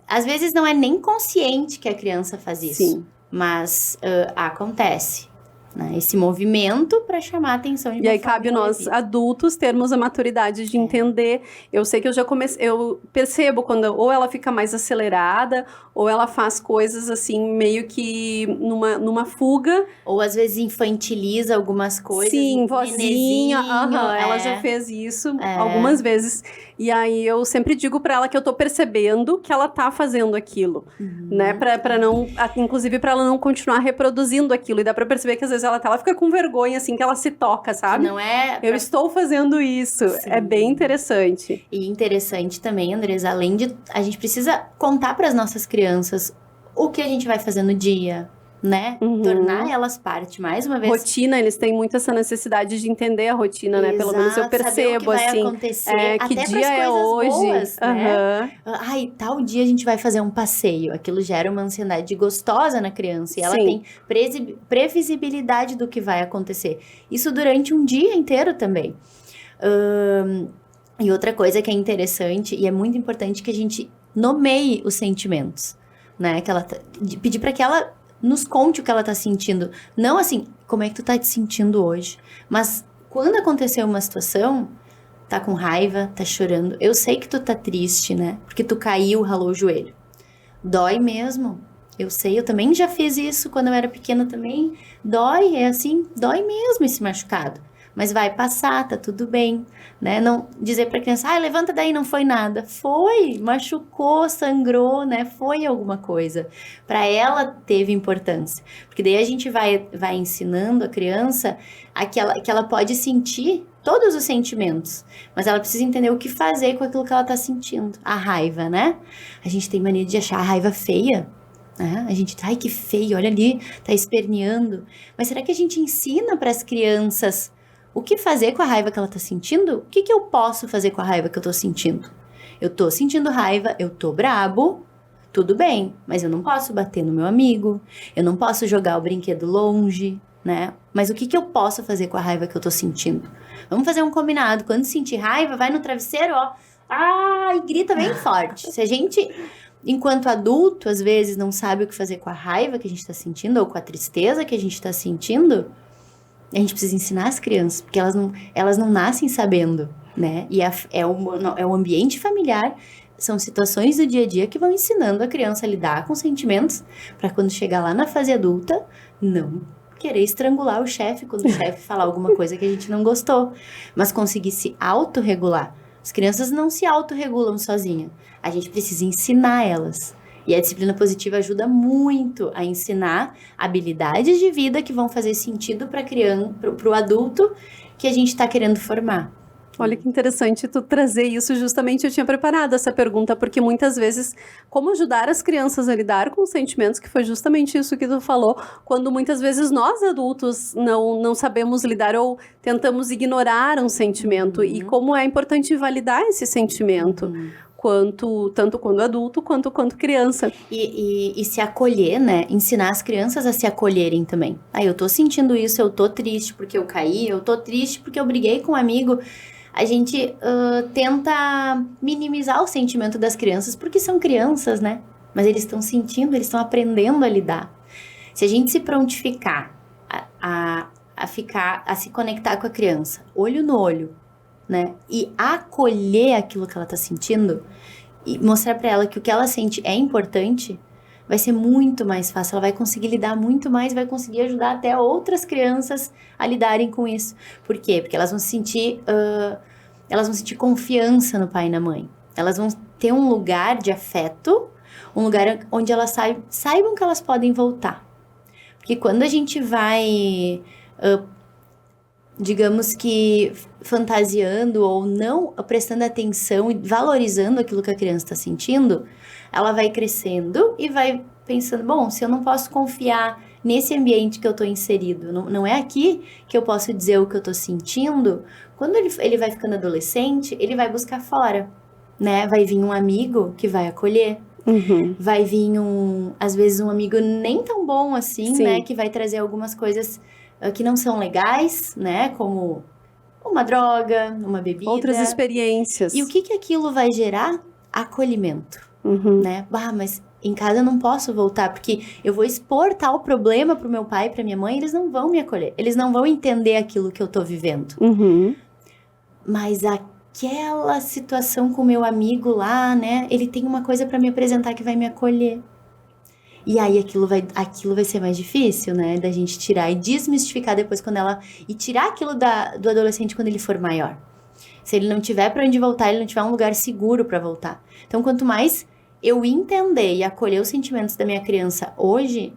às vezes não é nem consciente que a criança faz isso. Sim. Mas acontece, né? Esse movimento para chamar a atenção de uma E aí forma cabe nós, indevida. adultos, termos a maturidade de entender. Eu sei que eu percebo quando ou ela fica mais acelerada, ou ela faz coisas assim, meio que numa fuga. Ou às vezes infantiliza algumas coisas. Sim, vozinha, Nenezinho, ela já fez isso algumas vezes. E aí eu sempre digo pra ela que eu tô percebendo que ela tá fazendo aquilo, né? Pra não, inclusive pra ela não continuar reproduzindo aquilo. E dá pra perceber que às vezes ela fica com vergonha, assim, que ela se toca, sabe? Não é... Eu estou fazendo isso. Sim. É bem interessante. E interessante também, Andresa, além de... A gente precisa contar para as nossas crianças o que a gente vai fazer no dia, né? Tornar elas parte, mais uma vez. Rotina, eles têm muito essa necessidade de entender a rotina, né? Pelo menos eu percebo, saber o que vai assim. acontecer, Que até dia é hoje? Boas, né? Ai, tal dia a gente vai fazer um passeio. Aquilo gera uma ansiedade gostosa na criança. E ela tem previsibilidade do que vai acontecer. Isso durante um dia inteiro também. E outra coisa que é interessante e é muito importante que a gente nomeie os sentimentos, né? Pedir para que ela nos conte o que ela tá sentindo. Não assim, como é que tu tá te sentindo hoje? Mas quando aconteceu uma situação, tá com raiva, tá chorando. Eu sei que tu tá triste, né? Porque tu caiu, ralou o joelho. Dói mesmo. Eu sei, eu também já fiz isso quando eu era pequena também. Dói, é assim, dói mesmo esse machucado. Mas vai passar, tá tudo bem, né? Não dizer pra criança, levanta daí, não foi nada. Foi, machucou, sangrou, né? Foi alguma coisa. Pra ela teve importância. Porque daí a gente vai ensinando a criança que ela pode sentir todos os sentimentos. Mas ela precisa entender o que fazer com aquilo que ela tá sentindo. A raiva, né? A gente tem mania de achar a raiva feia. A gente, ai que feio, olha ali, tá esperneando. Mas será que a gente ensina para as crianças o que fazer com a raiva que ela tá sentindo? O que eu posso fazer com a raiva que eu tô sentindo? Eu tô sentindo raiva, eu tô brabo, tudo bem, mas eu não posso bater no meu amigo, eu não posso jogar o brinquedo longe, né? Mas o que eu posso fazer com a raiva que eu tô sentindo? Vamos fazer um combinado, quando sentir raiva, vai no travesseiro, e grita bem forte. Se a gente, enquanto adulto, às vezes não sabe o que fazer com a raiva que a gente tá sentindo, ou com a tristeza que a gente tá sentindo, a gente precisa ensinar as crianças, porque elas não nascem sabendo, né? E é o ambiente familiar, são situações do dia a dia que vão ensinando a criança a lidar com sentimentos, para quando chegar lá na fase adulta, não querer estrangular o chefe quando o chefe falar alguma coisa que a gente não gostou, mas conseguir se autorregular. As crianças não se autorregulam sozinhas, a gente precisa ensinar elas. E a disciplina positiva ajuda muito a ensinar habilidades de vida que vão fazer sentido para a criança, para o adulto que a gente está querendo formar. Olha que interessante tu trazer isso, justamente eu tinha preparado essa pergunta, porque muitas vezes, como ajudar as crianças a lidar com os sentimentos, que foi justamente isso que tu falou, quando muitas vezes nós adultos não sabemos lidar ou tentamos ignorar um sentimento, e como é importante validar esse sentimento. Tanto quando adulto, quanto criança. E se acolher, né? Ensinar as crianças a se acolherem também. Eu tô sentindo isso, eu tô triste porque eu caí, eu tô triste porque eu briguei com um amigo. A gente tenta minimizar o sentimento das crianças, porque são crianças, né? Mas eles estão sentindo, eles estão aprendendo a lidar. Se a gente se prontificar a se conectar com a criança, olho no olho, né? E acolher aquilo que ela tá sentindo e mostrar para ela que o que ela sente é importante, vai ser muito mais fácil. Ela vai conseguir lidar muito mais, vai conseguir ajudar até outras crianças a lidarem com isso. Por quê? Porque elas vão sentir confiança no pai e na mãe. Elas vão ter um lugar de afeto, um lugar onde elas saibam que elas podem voltar. Porque quando a gente vai digamos que fantasiando ou não prestando atenção e valorizando aquilo que a criança está sentindo, ela vai crescendo e vai pensando, bom, se eu não posso confiar nesse ambiente que eu estou inserido, não é aqui que eu posso dizer o que eu estou sentindo, quando ele vai ficando adolescente, ele vai buscar fora, né? Vai vir um amigo que vai acolher, vai vir às vezes um amigo nem tão bom assim, né? Que vai trazer algumas coisas que não são legais, né? Como uma droga, uma bebida. Outras experiências. E o que aquilo vai gerar? Acolhimento. né? Mas em casa eu não posso voltar, porque eu vou expor tal problema pro meu pai e pra minha mãe, eles não vão me acolher. Eles não vão entender aquilo que eu tô vivendo. Mas aquela situação com o meu amigo lá, né? Ele tem uma coisa pra me apresentar que vai me acolher. E aí aquilo vai ser mais difícil, né? Da gente tirar e desmistificar depois quando ela... E tirar aquilo do adolescente quando ele for maior. Se ele não tiver pra onde voltar, ele não tiver um lugar seguro pra voltar. Então, quanto mais eu entender e acolher os sentimentos da minha criança hoje,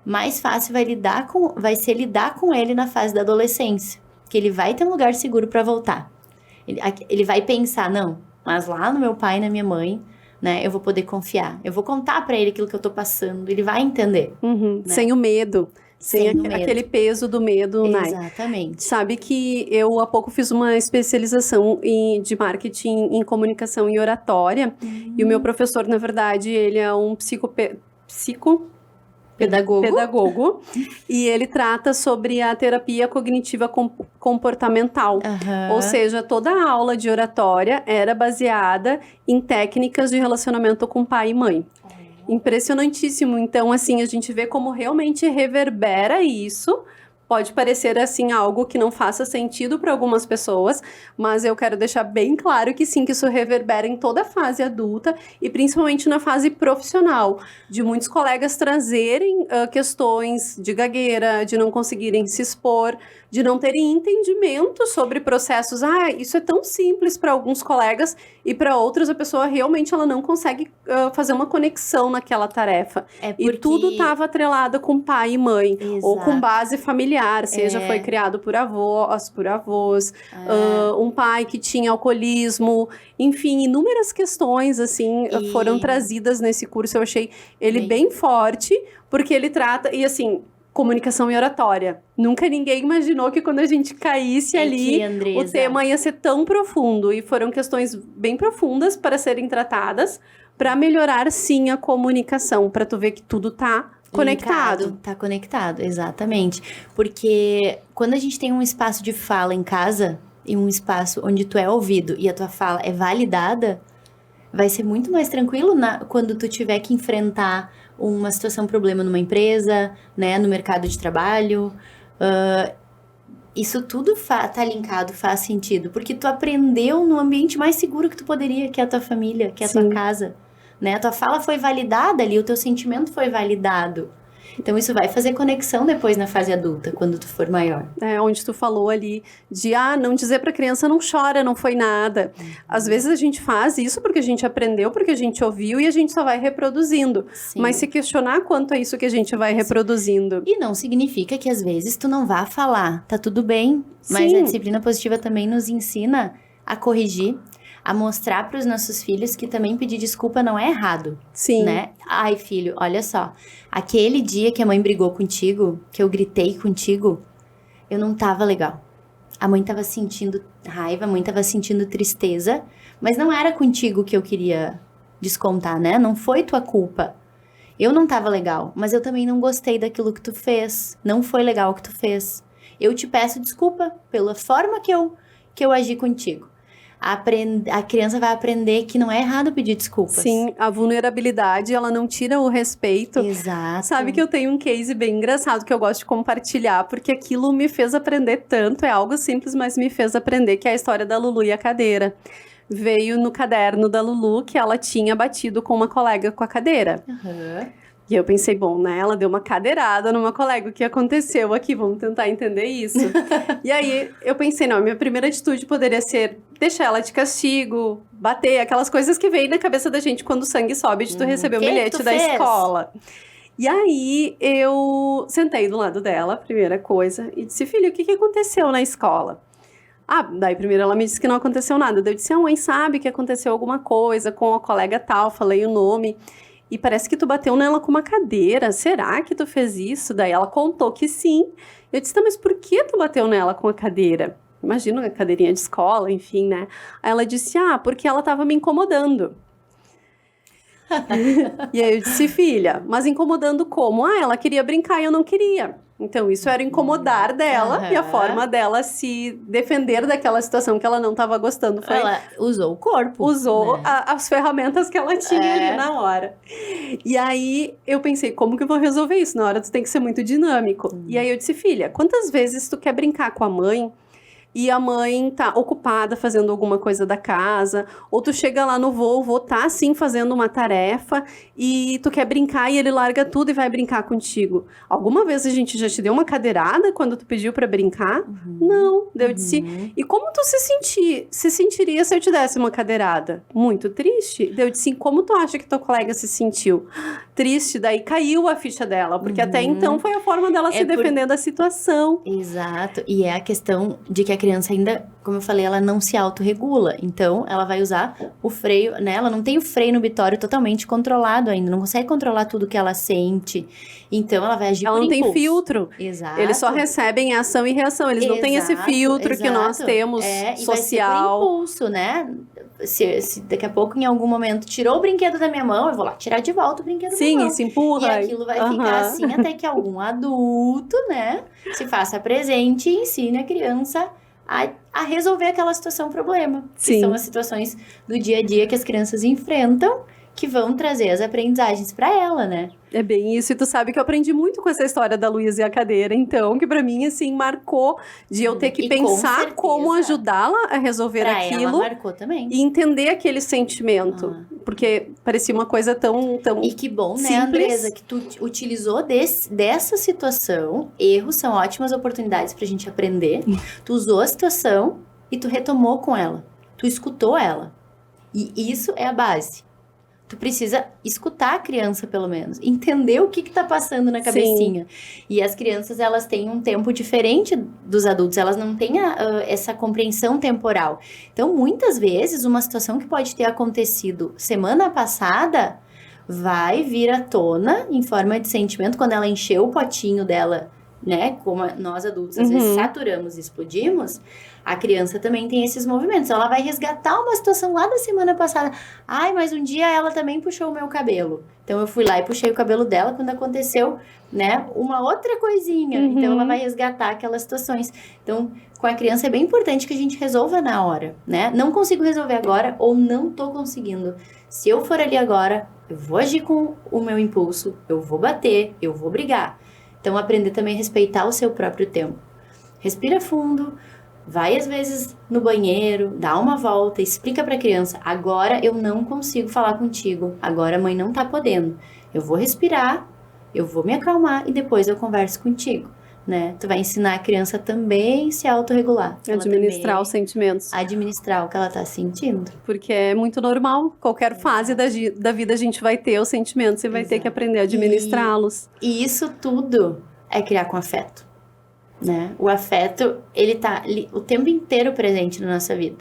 mais fácil vai ser lidar com ele na fase da adolescência. Que ele vai ter um lugar seguro pra voltar. Ele vai pensar, não, mas lá no meu pai e na minha mãe, né, eu vou poder confiar. Eu vou contar pra ele aquilo que eu tô passando, ele vai entender. Né? Sem o medo. Sem aquele peso do medo, né? Exatamente. Sabe que eu há pouco fiz uma especialização de marketing em comunicação e oratória. E o meu professor, na verdade, ele é um pedagogo. E ele trata sobre a terapia cognitiva comportamental. Ou seja, toda a aula de oratória era baseada em técnicas de relacionamento com pai e mãe. Impressionantíssimo. Então, assim, a gente vê como realmente reverbera isso. Pode parecer, assim, algo que não faça sentido para algumas pessoas, mas eu quero deixar bem claro que sim, que isso reverbera em toda a fase adulta e principalmente na fase profissional, de muitos colegas trazerem questões de gagueira, de não conseguirem se expor, de não terem entendimento sobre processos. Isso é tão simples para alguns colegas e para outros a pessoa realmente ela não consegue fazer uma conexão naquela tarefa. E tudo estava atrelado com pai e mãe, ou com base familiar, seja foi criado por avós, um pai que tinha alcoolismo, enfim, inúmeras questões assim foram trazidas nesse curso. Eu achei ele bem forte, porque ele trata, e assim, comunicação e oratória. Nunca ninguém imaginou que quando a gente caísse ali, o tema ia ser tão profundo. E foram questões bem profundas para serem tratadas, para melhorar, sim, a comunicação, para tu ver que tudo tá conectado. Tá conectado, exatamente. Porque quando a gente tem um espaço de fala em casa, e um espaço onde tu é ouvido e a tua fala é validada, vai ser muito mais tranquilo quando tu tiver que enfrentar uma situação, problema numa empresa, né, no mercado de trabalho. Isso tudo tá linkado, faz sentido, porque tu aprendeu no ambiente mais seguro que tu poderia, que é a tua família, que é a tua casa, né? A tua fala foi validada ali, o teu sentimento foi validado. Então, isso vai fazer conexão depois na fase adulta, quando tu for maior. Onde tu falou ali de, não dizer pra criança não chora, não foi nada. Às vezes a gente faz isso porque a gente aprendeu, porque a gente ouviu e a gente só vai reproduzindo. Sim. Mas se questionar quanto é isso que a gente vai reproduzindo. E não significa que às vezes tu não vá falar, tá tudo bem. Mas a disciplina positiva também nos ensina a corrigir, a mostrar para os nossos filhos que também pedir desculpa não é errado. Sim. Né? Ai, filho, olha só. Aquele dia que a mãe brigou contigo, que eu gritei contigo, eu não tava legal. A mãe tava sentindo raiva, a mãe tava sentindo tristeza, mas não era contigo que eu queria descontar, né? Não foi tua culpa. Eu não tava legal, mas eu também não gostei daquilo que tu fez. Não foi legal o que tu fez. Eu te peço desculpa pela forma que eu agi contigo. A criança vai aprender que não é errado pedir desculpas. Sim, a vulnerabilidade, ela não tira o respeito. Exato. Sabe que eu tenho um case bem engraçado que eu gosto de compartilhar, porque aquilo me fez aprender tanto, é algo simples, mas me fez aprender, que é a história da Lulu e a cadeira. Veio no caderno da Lulu que ela tinha batido com uma colega com a cadeira. E eu pensei, bom, né, ela deu uma cadeirada numa colega, o que aconteceu aqui? Vamos tentar entender isso. E aí, eu pensei, não, a minha primeira atitude poderia ser deixar ela de castigo, bater, aquelas coisas que vem na cabeça da gente quando o sangue sobe de tu receber o bilhete da escola. E aí, eu sentei do lado dela, primeira coisa, e disse, filha, o que aconteceu na escola? Daí primeiro ela me disse que não aconteceu nada. Daí eu disse, a mãe sabe que aconteceu alguma coisa com a colega tal, falei o nome. E parece que tu bateu nela com uma cadeira. Será que tu fez isso? Daí ela contou que sim. Eu disse, mas por que tu bateu nela com a cadeira? Imagina uma cadeirinha de escola, enfim, né? Aí ela disse, porque ela tava me incomodando. E aí eu disse, filha, mas incomodando como? Ela queria brincar e eu não queria. Então, isso era o incomodar dela e a forma dela se defender daquela situação que ela não estava gostando. Foi, ela usou o corpo. usou né? as ferramentas que ela tinha ali na hora. E aí, eu pensei, como que eu vou resolver isso? Na hora, tu tem que ser muito dinâmico. E aí, eu disse, filha, quantas vezes tu quer brincar com a mãe e a mãe tá ocupada fazendo alguma coisa da casa, ou tu chega lá no vô tá assim fazendo uma tarefa e tu quer brincar e ele larga tudo e vai brincar contigo. Alguma vez a gente já te deu uma cadeirada quando tu pediu pra brincar? Não. Daí eu disse, e como tu se sentiria se eu te desse uma cadeirada? Muito triste. Daí eu disse, como tu acha que teu colega se sentiu? Triste. Daí caiu a ficha dela, porque até então foi a forma dela se defender da situação. Exato. E é a questão de que a criança ainda, como eu falei, ela não se autorregula. Então, ela vai usar o freio, né? Ela não tem o freio inibitório totalmente controlado ainda. Não consegue controlar tudo que ela sente. Então, ela vai agir por impulso. Ela não tem filtro. Exato. Eles só recebem ação e reação. Eles não têm esse filtro que nós temos social. E vai ser por impulso, né? Se daqui a pouco, em algum momento, tirou o brinquedo da minha mão, eu vou lá tirar de volta o brinquedo da minha mão. Sim, se empurra. E aquilo vai ficar assim até que algum adulto, né, se faça presente e ensine a criança a resolver aquela situação problema. Sim. Que são as situações do dia a dia que as crianças enfrentam, que vão trazer as aprendizagens para ela, né? É bem isso, e tu sabe que eu aprendi muito com essa história da Luísa e a cadeira, então, que pra mim, assim, marcou de eu ter que pensar como ajudá-la a resolver pra aquilo. Ela marcou também. E entender aquele sentimento, porque parecia uma coisa tão E que bom, né, simples. Andresa, que tu utilizou dessa situação. Erros são ótimas oportunidades pra gente aprender. Tu usou a situação e tu retomou com ela. Tu escutou ela. E isso é a base. Tu precisa escutar a criança, pelo menos. Entender o que tá passando na cabecinha. Sim. E as crianças, elas têm um tempo diferente dos adultos. Elas não têm essa compreensão temporal. Então, muitas vezes, uma situação que pode ter acontecido semana passada vai vir à tona em forma de sentimento quando ela encheu o potinho dela, né? Como nós adultos, às vezes, saturamos e explodimos. A criança também tem esses movimentos. Ela vai resgatar uma situação lá da semana passada. Ai, mas um dia ela também puxou o meu cabelo. Então, eu fui lá e puxei o cabelo dela quando aconteceu, né, uma outra coisinha. Então, ela vai resgatar aquelas situações. Então, com a criança é bem importante que a gente resolva na hora, né? Não consigo resolver agora ou não tô conseguindo. Se eu for ali agora, eu vou agir com o meu impulso, eu vou bater, eu vou brigar. Então, aprender também a respeitar o seu próprio tempo. Respira fundo. Vai, às vezes, no banheiro, dá uma volta, explica pra criança, agora eu não consigo falar contigo, agora a mãe não tá podendo. Eu vou respirar, eu vou me acalmar e depois eu converso contigo, né? Tu vai ensinar a criança também se autorregular. Administrar os sentimentos. Administrar o que ela tá sentindo. Porque é muito normal, qualquer fase da vida a gente vai ter os sentimentos e vai ter que aprender a administrá-los. E isso tudo é criar com afeto. Né? O afeto, ele tá o tempo inteiro presente na nossa vida.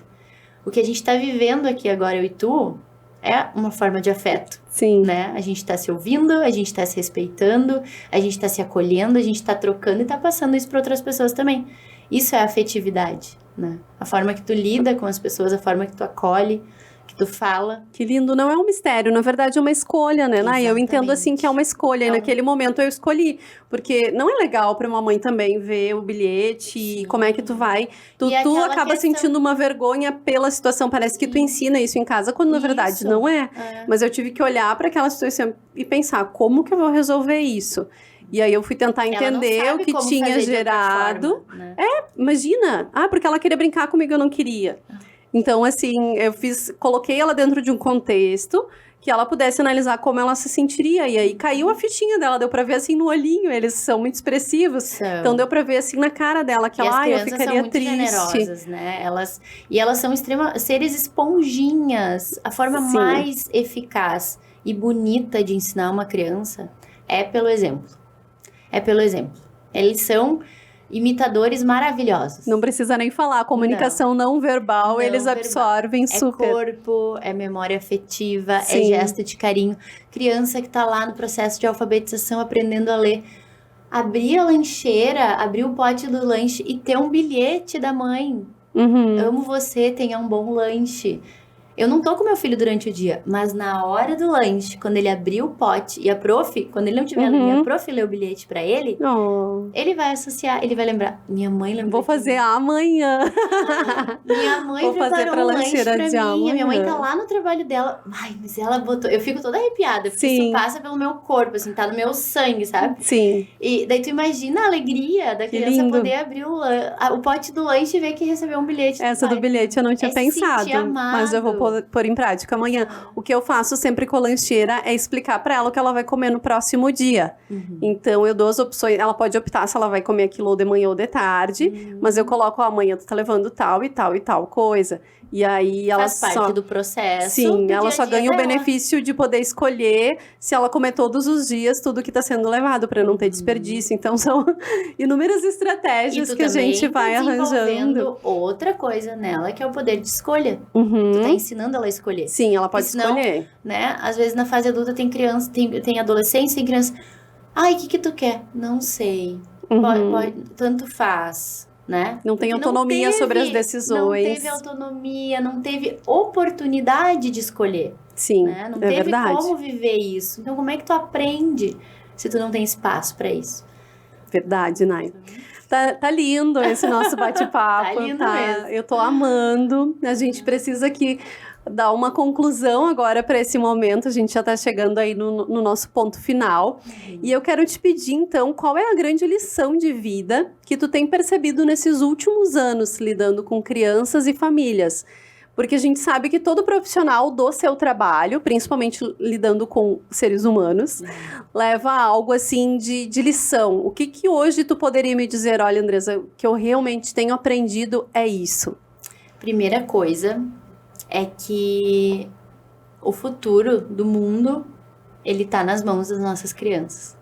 O que a gente tá vivendo aqui agora, eu e tu, é uma forma de afeto. Sim. Né? A gente tá se ouvindo, a gente tá se respeitando, a gente tá se acolhendo, a gente tá trocando e tá passando isso para outras pessoas também. Isso é afetividade, né? A forma que tu lida com as pessoas, a forma que tu acolhe, que tu fala. Que lindo, não é um mistério, na verdade é uma escolha, né, Nay? Eu entendo assim que é uma escolha, e naquele momento eu escolhi, porque não é legal pra uma mãe também ver o bilhete e como é que tu vai, tu acaba sentindo uma vergonha pela situação, parece que tu ensina isso em casa, quando na verdade não é. Mas eu tive que olhar pra aquela situação e pensar, como que eu vou resolver isso? E aí eu fui tentar entender o que tinha gerado. Forma, né? Imagina, porque ela queria brincar comigo, eu não queria. Então, assim, coloquei ela dentro de um contexto que ela pudesse analisar como ela se sentiria. E aí caiu a fitinha dela, deu pra ver assim no olhinho, eles são muito expressivos. Então deu pra ver assim na cara dela que ela, eu ficaria são muito triste. Generosas, né? Elas são seres esponjinhas. A forma mais eficaz e bonita de ensinar uma criança é pelo exemplo. É pelo exemplo. Eles são imitadores maravilhosos. Não precisa nem falar, a comunicação não verbal, eles absorvem super. É corpo, é memória afetiva, é gesto de carinho. Criança que tá lá no processo de alfabetização, aprendendo a ler. Abrir a lancheira, abrir o pote do lanche e ter um bilhete da mãe. Amo você, tenha um bom lanche. Eu não tô com meu filho durante o dia, mas na hora do lanche, quando ele abrir o pote e a prof, quando ele não tiver ali, a prof lê o bilhete pra ele, ele vai associar, ele vai lembrar, minha mãe lembrou. Vou fazer amanhã. Minha mãe Vou fazer preparou pra um lanche lancheira pra de mim. amanhã. A minha mãe tá lá no trabalho dela. Ai, mas ela botou... Eu fico toda arrepiada, porque Sim. isso passa pelo meu corpo, assim, tá no meu sangue, sabe? Sim. E daí tu imagina a alegria da criança lindo. poder abrir o pote do lanche e ver que recebeu um bilhete. Essa do bilhete eu não tinha É se sentir pensado, amado. mas eu vou pôr em prática amanhã. O que eu faço sempre com a lancheira é explicar pra ela o que ela vai comer no próximo dia. Então, eu dou as opções. Ela pode optar se ela vai comer aquilo ou de manhã ou de tarde, mas eu coloco, amanhã tu tá levando tal e tal e tal coisa. E aí ela Faz parte do processo. Sim, do ela dia só a dia ganha o dela. benefício de poder escolher se ela comer todos os dias tudo que tá sendo levado, pra não ter desperdício. Então, são inúmeras estratégias que a gente vai arranjando. desenvolvendo outra coisa nela, que é o poder de escolha. Tu tá ensinando ela a escolher. Sim, ela pode Porque senão, escolher. Né? Às vezes na fase adulta tem criança, tem adolescente, tem criança. Ai, o que tu quer? Não sei. Tanto faz, né? Não tem Porque autonomia sobre as Não decisões. teve autonomia, não teve oportunidade de escolher. Sim, Né? Não é teve verdade. como viver isso. Então, como é que tu aprende se tu não tem espaço pra isso? Verdade, Nai. Tá lindo esse nosso bate-papo. Tá lindo mesmo. Eu tô amando. A gente precisa aqui dar uma conclusão agora para esse momento. A gente já tá chegando aí no nosso ponto final. E eu quero te pedir, então, qual é a grande lição de vida que tu tem percebido nesses últimos anos lidando com crianças e famílias? Porque a gente sabe que todo profissional do seu trabalho, principalmente lidando com seres humanos, leva a algo assim de lição. O que hoje tu poderia me dizer, olha, Andresa, o que eu realmente tenho aprendido é isso? Primeira coisa é que o futuro do mundo, ele tá nas mãos das nossas crianças.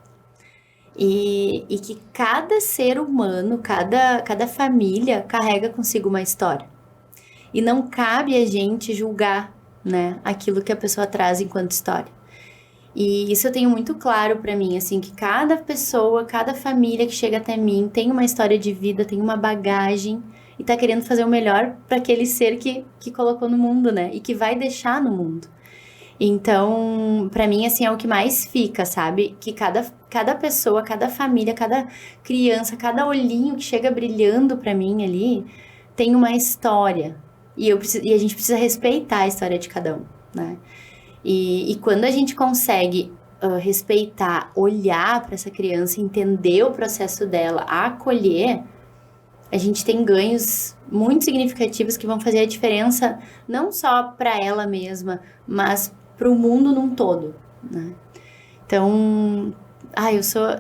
E que cada ser humano, cada família carrega consigo uma história. E não cabe a gente julgar, né, aquilo que a pessoa traz enquanto história. E isso eu tenho muito claro pra mim, assim, que cada pessoa, cada família que chega até mim tem uma história de vida, tem uma bagagem e tá querendo fazer o melhor pra aquele ser que colocou no mundo, né, e que vai deixar no mundo. Então, pra mim, assim, é o que mais fica, sabe? Que cada pessoa, cada família, cada criança, cada olhinho que chega brilhando pra mim ali, tem uma história. E a gente precisa respeitar a história de cada um, né? E quando a gente consegue respeitar, olhar para essa criança, entender o processo dela, acolher, a gente tem ganhos muito significativos que vão fazer a diferença não só para ela mesma, mas para o mundo num todo, né? Então, eu sou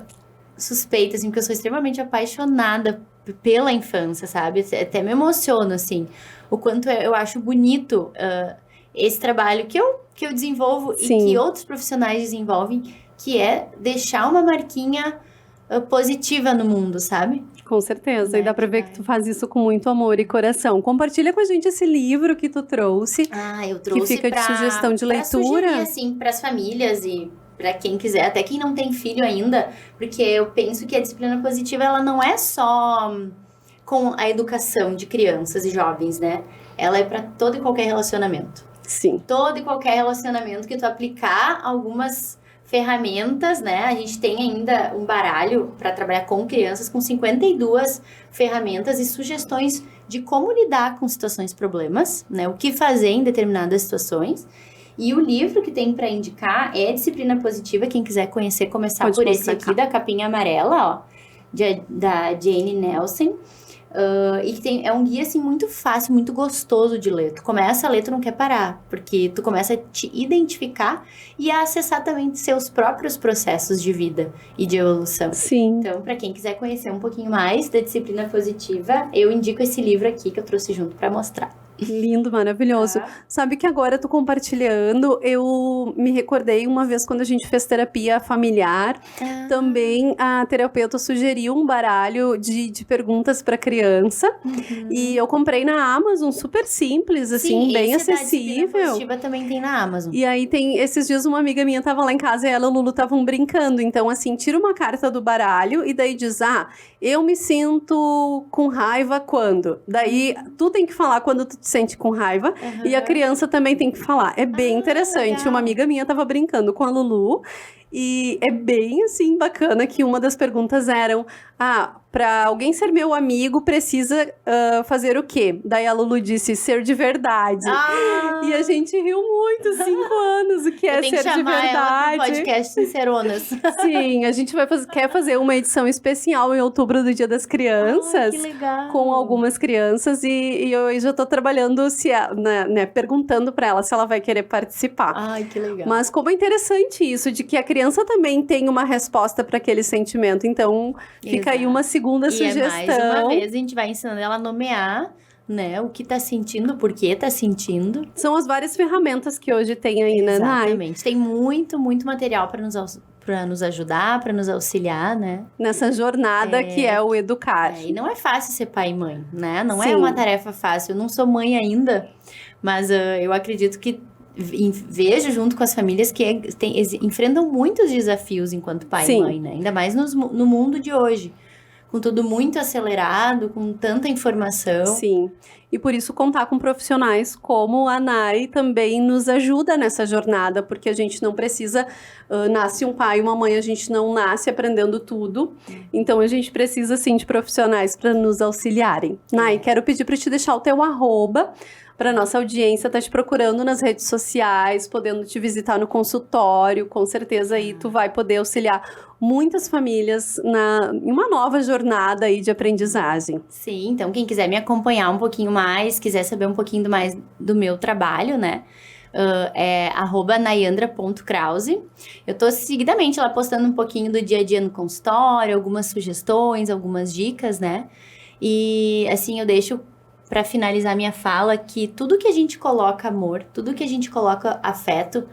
suspeita, assim, porque eu sou extremamente apaixonada pela infância, sabe? Até me emociono, assim, o quanto eu acho bonito esse trabalho que eu desenvolvo Sim. e que outros profissionais desenvolvem, que é deixar uma marquinha positiva no mundo, sabe? Com certeza, e dá pra ver que tu faz isso com muito amor e coração. Compartilha com a gente esse livro que tu trouxe. Eu trouxe que fica de sugestão de leitura. Pra sugerir, assim, pras famílias e pra quem quiser, até quem não tem filho ainda, porque eu penso que a disciplina positiva, ela não é só com a educação de crianças e jovens, né? Ela é pra todo e qualquer relacionamento. Sim. Todo e qualquer relacionamento que tu aplicar algumas ferramentas, né? A gente tem ainda um baralho para trabalhar com crianças com 52 ferramentas e sugestões de como lidar com situações problemas, né? O que fazer em determinadas situações. E o livro que tem para indicar é Disciplina Positiva. Quem quiser conhecer, começar Pode por esse mostrar aqui, cá. da capinha amarela, ó, da Jane Nelson. E que é um guia, assim, muito fácil, muito gostoso de ler. Tu começa a ler, tu não quer parar, porque tu começa a te identificar e a acessar também seus próprios processos de vida e de evolução. Sim. Então, para quem quiser conhecer um pouquinho mais da disciplina positiva, eu indico esse livro aqui que eu trouxe junto para mostrar. Lindo, maravilhoso. Sabe que agora tu compartilhando, eu me recordei uma vez quando a gente fez terapia familiar, também a terapeuta sugeriu um baralho de perguntas para criança, e eu comprei na Amazon, super simples, assim, bem esse acessível. Da disciplina positiva também tem na Amazon. E aí tem, esses dias uma amiga minha tava lá em casa e ela e o Lulu estavam brincando, então assim, tira uma carta do baralho e daí diz, eu me sinto com raiva quando? Daí tu tem que falar quando tu sente com raiva. E a criança também tem que falar. É bem interessante. Legal. Uma amiga minha tava brincando com a Lulu. E é bem, assim, bacana que uma das perguntas eram... pra alguém ser meu amigo, precisa fazer o quê? Daí a Lulu disse, ser de verdade. E a gente riu muito, 5 anos, o que é ser de verdade. Tem que chamar ela pro podcast Sinceronas. Sim, a gente quer fazer uma edição especial em outubro do Dia das Crianças. Que legal. Com algumas crianças e eu já tô trabalhando, perguntando pra ela se ela vai querer participar. Ai, que legal. Mas como é interessante isso, de que a criança também tem uma resposta para aquele sentimento. Então, fica aí uma segunda sugestão. Mais uma vez, a gente vai ensinando ela a nomear, né, o que tá sentindo, por que tá sentindo. São as várias ferramentas que hoje tem aí, né, Nai? Exatamente. Tem muito, muito material para nos ajudar, para nos auxiliar, né? Nessa jornada que é o educar. E não é fácil ser pai e mãe, né? Não Sim. é uma tarefa fácil. Eu não sou mãe ainda, mas eu acredito que vejo junto com as famílias que enfrentam muitos desafios enquanto pai Sim. e mãe, né? Ainda mais no mundo de hoje. Com tudo muito acelerado, com tanta informação. Sim, e por isso contar com profissionais como a Nai também nos ajuda nessa jornada, porque a gente não precisa, nasce um pai e uma mãe, a gente não nasce aprendendo tudo, então a gente precisa sim de profissionais para nos auxiliarem. Nai, quero pedir para te deixar o teu @, para nossa audiência tá te procurando nas redes sociais, podendo te visitar no consultório, com certeza aí tu vai poder auxiliar muitas famílias em uma nova jornada aí de aprendizagem. Sim, então quem quiser me acompanhar um pouquinho mais, quiser saber um pouquinho mais do meu trabalho, né? É @nayandra.krause. Eu tô seguidamente lá postando um pouquinho do dia a dia no consultório, algumas sugestões, algumas dicas, né? E assim, eu deixo para finalizar minha fala que tudo que a gente coloca amor, tudo que a gente coloca afeto,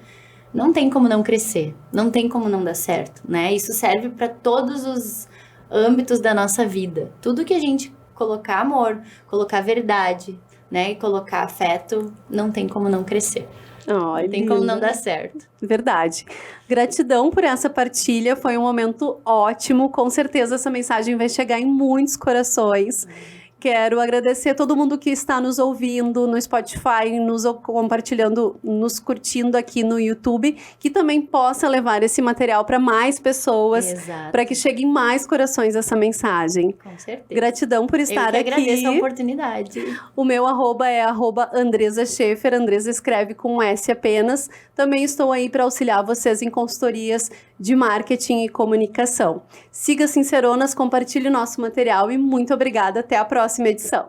não tem como não crescer, não tem como não dar certo, né? Isso serve para todos os âmbitos da nossa vida. Tudo que a gente colocar amor, colocar verdade, né? E colocar afeto, não tem como não crescer. Não tem como não dar certo. Verdade. Gratidão por essa partilha, foi um momento ótimo. Com certeza essa mensagem vai chegar em muitos corações. Quero agradecer a todo mundo que está nos ouvindo no Spotify, nos compartilhando, nos curtindo aqui no YouTube, que também possa levar esse material para mais pessoas, para que chegue em mais corações essa mensagem. Com certeza. Gratidão por estar aqui. Eu que agradeço a oportunidade. O meu @ é @Andresa Schaefer, Andresa escreve com S apenas. Também estou aí para auxiliar vocês em consultorias de marketing e comunicação. Siga Sinceronas, compartilhe nosso material e muito obrigada. Até a próxima edição.